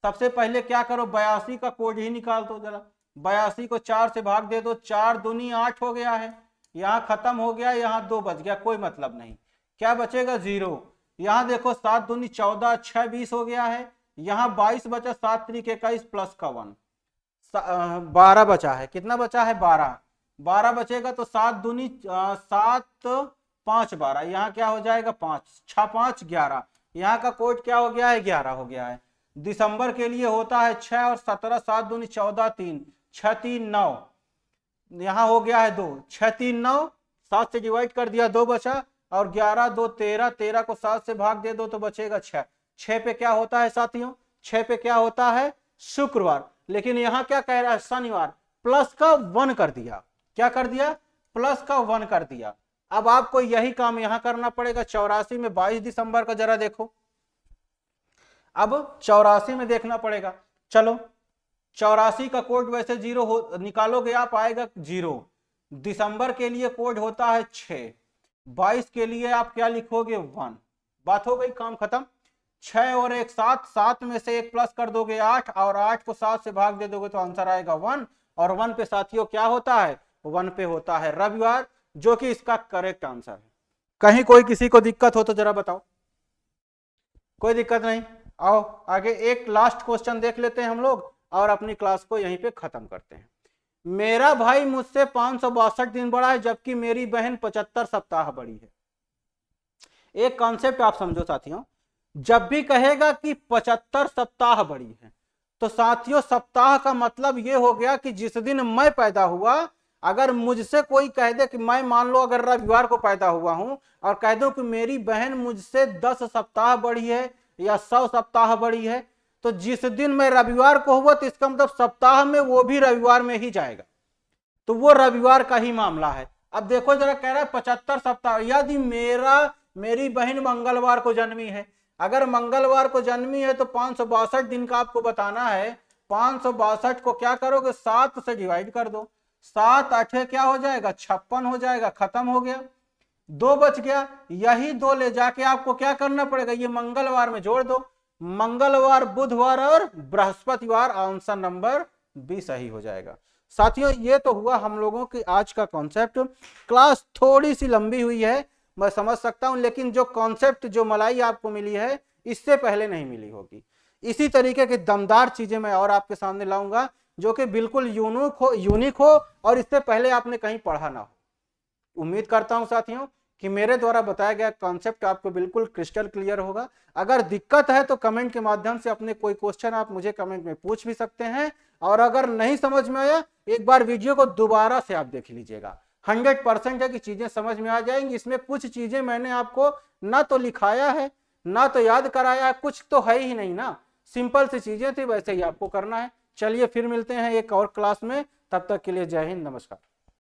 सबसे पहले क्या करो 82 का कोड ही निकाल दो जरा, 82 को 4 से भाग दे दो, 4 दूनी 8 हो गया है, यहाँ खत्म हो गया, यहाँ 2 बच गया, कोई मतलब नहीं, क्या बचेगा 0। यहाँ देखो 7 दूनी 14, 6 20 हो गया है, यहाँ 22 बचा, 7 त्रिक 21 प्लस का 1 12 बचा है, कितना बचा है 12 बचेगा, तो 7 दूनी 7 5 12, यहाँ क्या हो जाएगा 5 6 5 11, यहाँ का कोड क्या हो गया है 11 हो गया है। दिसंबर के लिए होता है 6 और 17, 7 दूनी 14 3 6 3 9, यहाँ हो गया है 2 6 3 9, 7 से डिवाइड कर दिया 2 बचा, और 11 2 13, 13 को 7 से भाग दे दो तो बचेगा 6, 6 पे क्या होता है साथियों 6 पे क्या होता है शुक्रवार, लेकिन यहाँ क्या कह रहा है शनिवार, प्लस का 1 कर दिया, क्या कर दिया प्लस का 1 कर दिया। अब आपको यही काम यहां करना पड़ेगा। 84 में 22 दिसंबर का जरा देखो, अब 84 में देखना पड़ेगा। चलो 84 का कोड वैसे 0 हो निकालोगे आप, आएगा 0। दिसंबर के लिए कोड होता है 6, 22 के लिए आप क्या लिखोगे 1, बात हो गई, काम खत्म। 6 और 1 7, 7 में से 1 प्लस कर दोगे 8, और 8 को 7 से भाग दे दोगे तो आंसर आएगा 1, और 1 पे साथियों क्या होता है 1 पे होता है रविवार, जो कि इसका करेक्ट आंसर है। कहीं कोई किसी को दिक्कत हो तो जरा बताओ, कोई दिक्कत नहीं। आओ आगे एक लास्ट क्वेश्चन देख लेते हैं हम लोग, और अपनी क्लास को यहीं पे खत्म करते हैं। मेरा भाई मुझसे 562 दिन बड़ा है जबकि मेरी बहन 75 सप्ताह बड़ी है। एक कॉन्सेप्ट आप समझो साथियों, जब भी कहेगा कि 75 सप्ताह बड़ी है, तो साथियों सप्ताह का मतलब ये हो गया कि जिस दिन मैं पैदा हुआ, अगर मुझसे कोई कह दे कि मैं मान लो अगर रविवार को पैदा हुआ हूं और कह दो कि मेरी बहन मुझसे 10 सप्ताह बड़ी है या 100 सप्ताह बड़ी है, तो जिस दिन मैं रविवार को हुआ तो इसका मतलब सप्ताह में वो भी रविवार में ही जाएगा, तो वो रविवार का ही मामला है। अब देखो जरा कह रहा है 75 सप्ताह, यदि मेरी बहन मंगलवार को जन्मी है, अगर मंगलवार को जन्मी है तो 562 दिन का आपको बताना है। 562 को क्या करोगे 7 से डिवाइड कर दो, 7 8 क्या हो जाएगा 56 हो जाएगा, खत्म हो गया, 2 बच गया, यही 2 ले जाके आपको क्या करना पड़ेगा, ये मंगलवार में जोड़ दो, मंगलवार बुधवार और बृहस्पतिवार, आंसर नंबर बी सही हो जाएगा। साथियों ये तो हुआ हम लोगों की आज का कॉन्सेप्ट। क्लास थोड़ी सी लंबी हुई है मैं समझ सकता हूं, लेकिन जो कॉन्सेप्ट जो मलाई आपको मिली है इससे पहले नहीं मिली होगी। इसी तरीके की दमदार चीजें मैं और आपके सामने लाऊंगा जो कि बिल्कुल यूनिक हो और इससे पहले आपने कहीं पढ़ा ना हो। उम्मीद करता हूं साथियों कि मेरे द्वारा बताया गया कॉन्सेप्ट आपको बिल्कुल क्रिस्टल क्लियर होगा। अगर दिक्कत है तो कमेंट के माध्यम से अपने कोई क्वेश्चन आप मुझे कमेंट में पूछ भी सकते हैं, और अगर नहीं समझ में आया एक बार वीडियो को दोबारा से आप देख लीजिएगा, 100% है कि चीजें समझ में आ जाएंगी। इसमें कुछ चीजें मैंने आपको ना तो लिखाया है ना तो याद कराया है, कुछ तो है ही नहीं ना, सिंपल सी चीजें थी, वैसे ही आपको करना है। चलिए फिर मिलते हैं एक और क्लास में, तब तक के लिए जय हिंद, नमस्कार।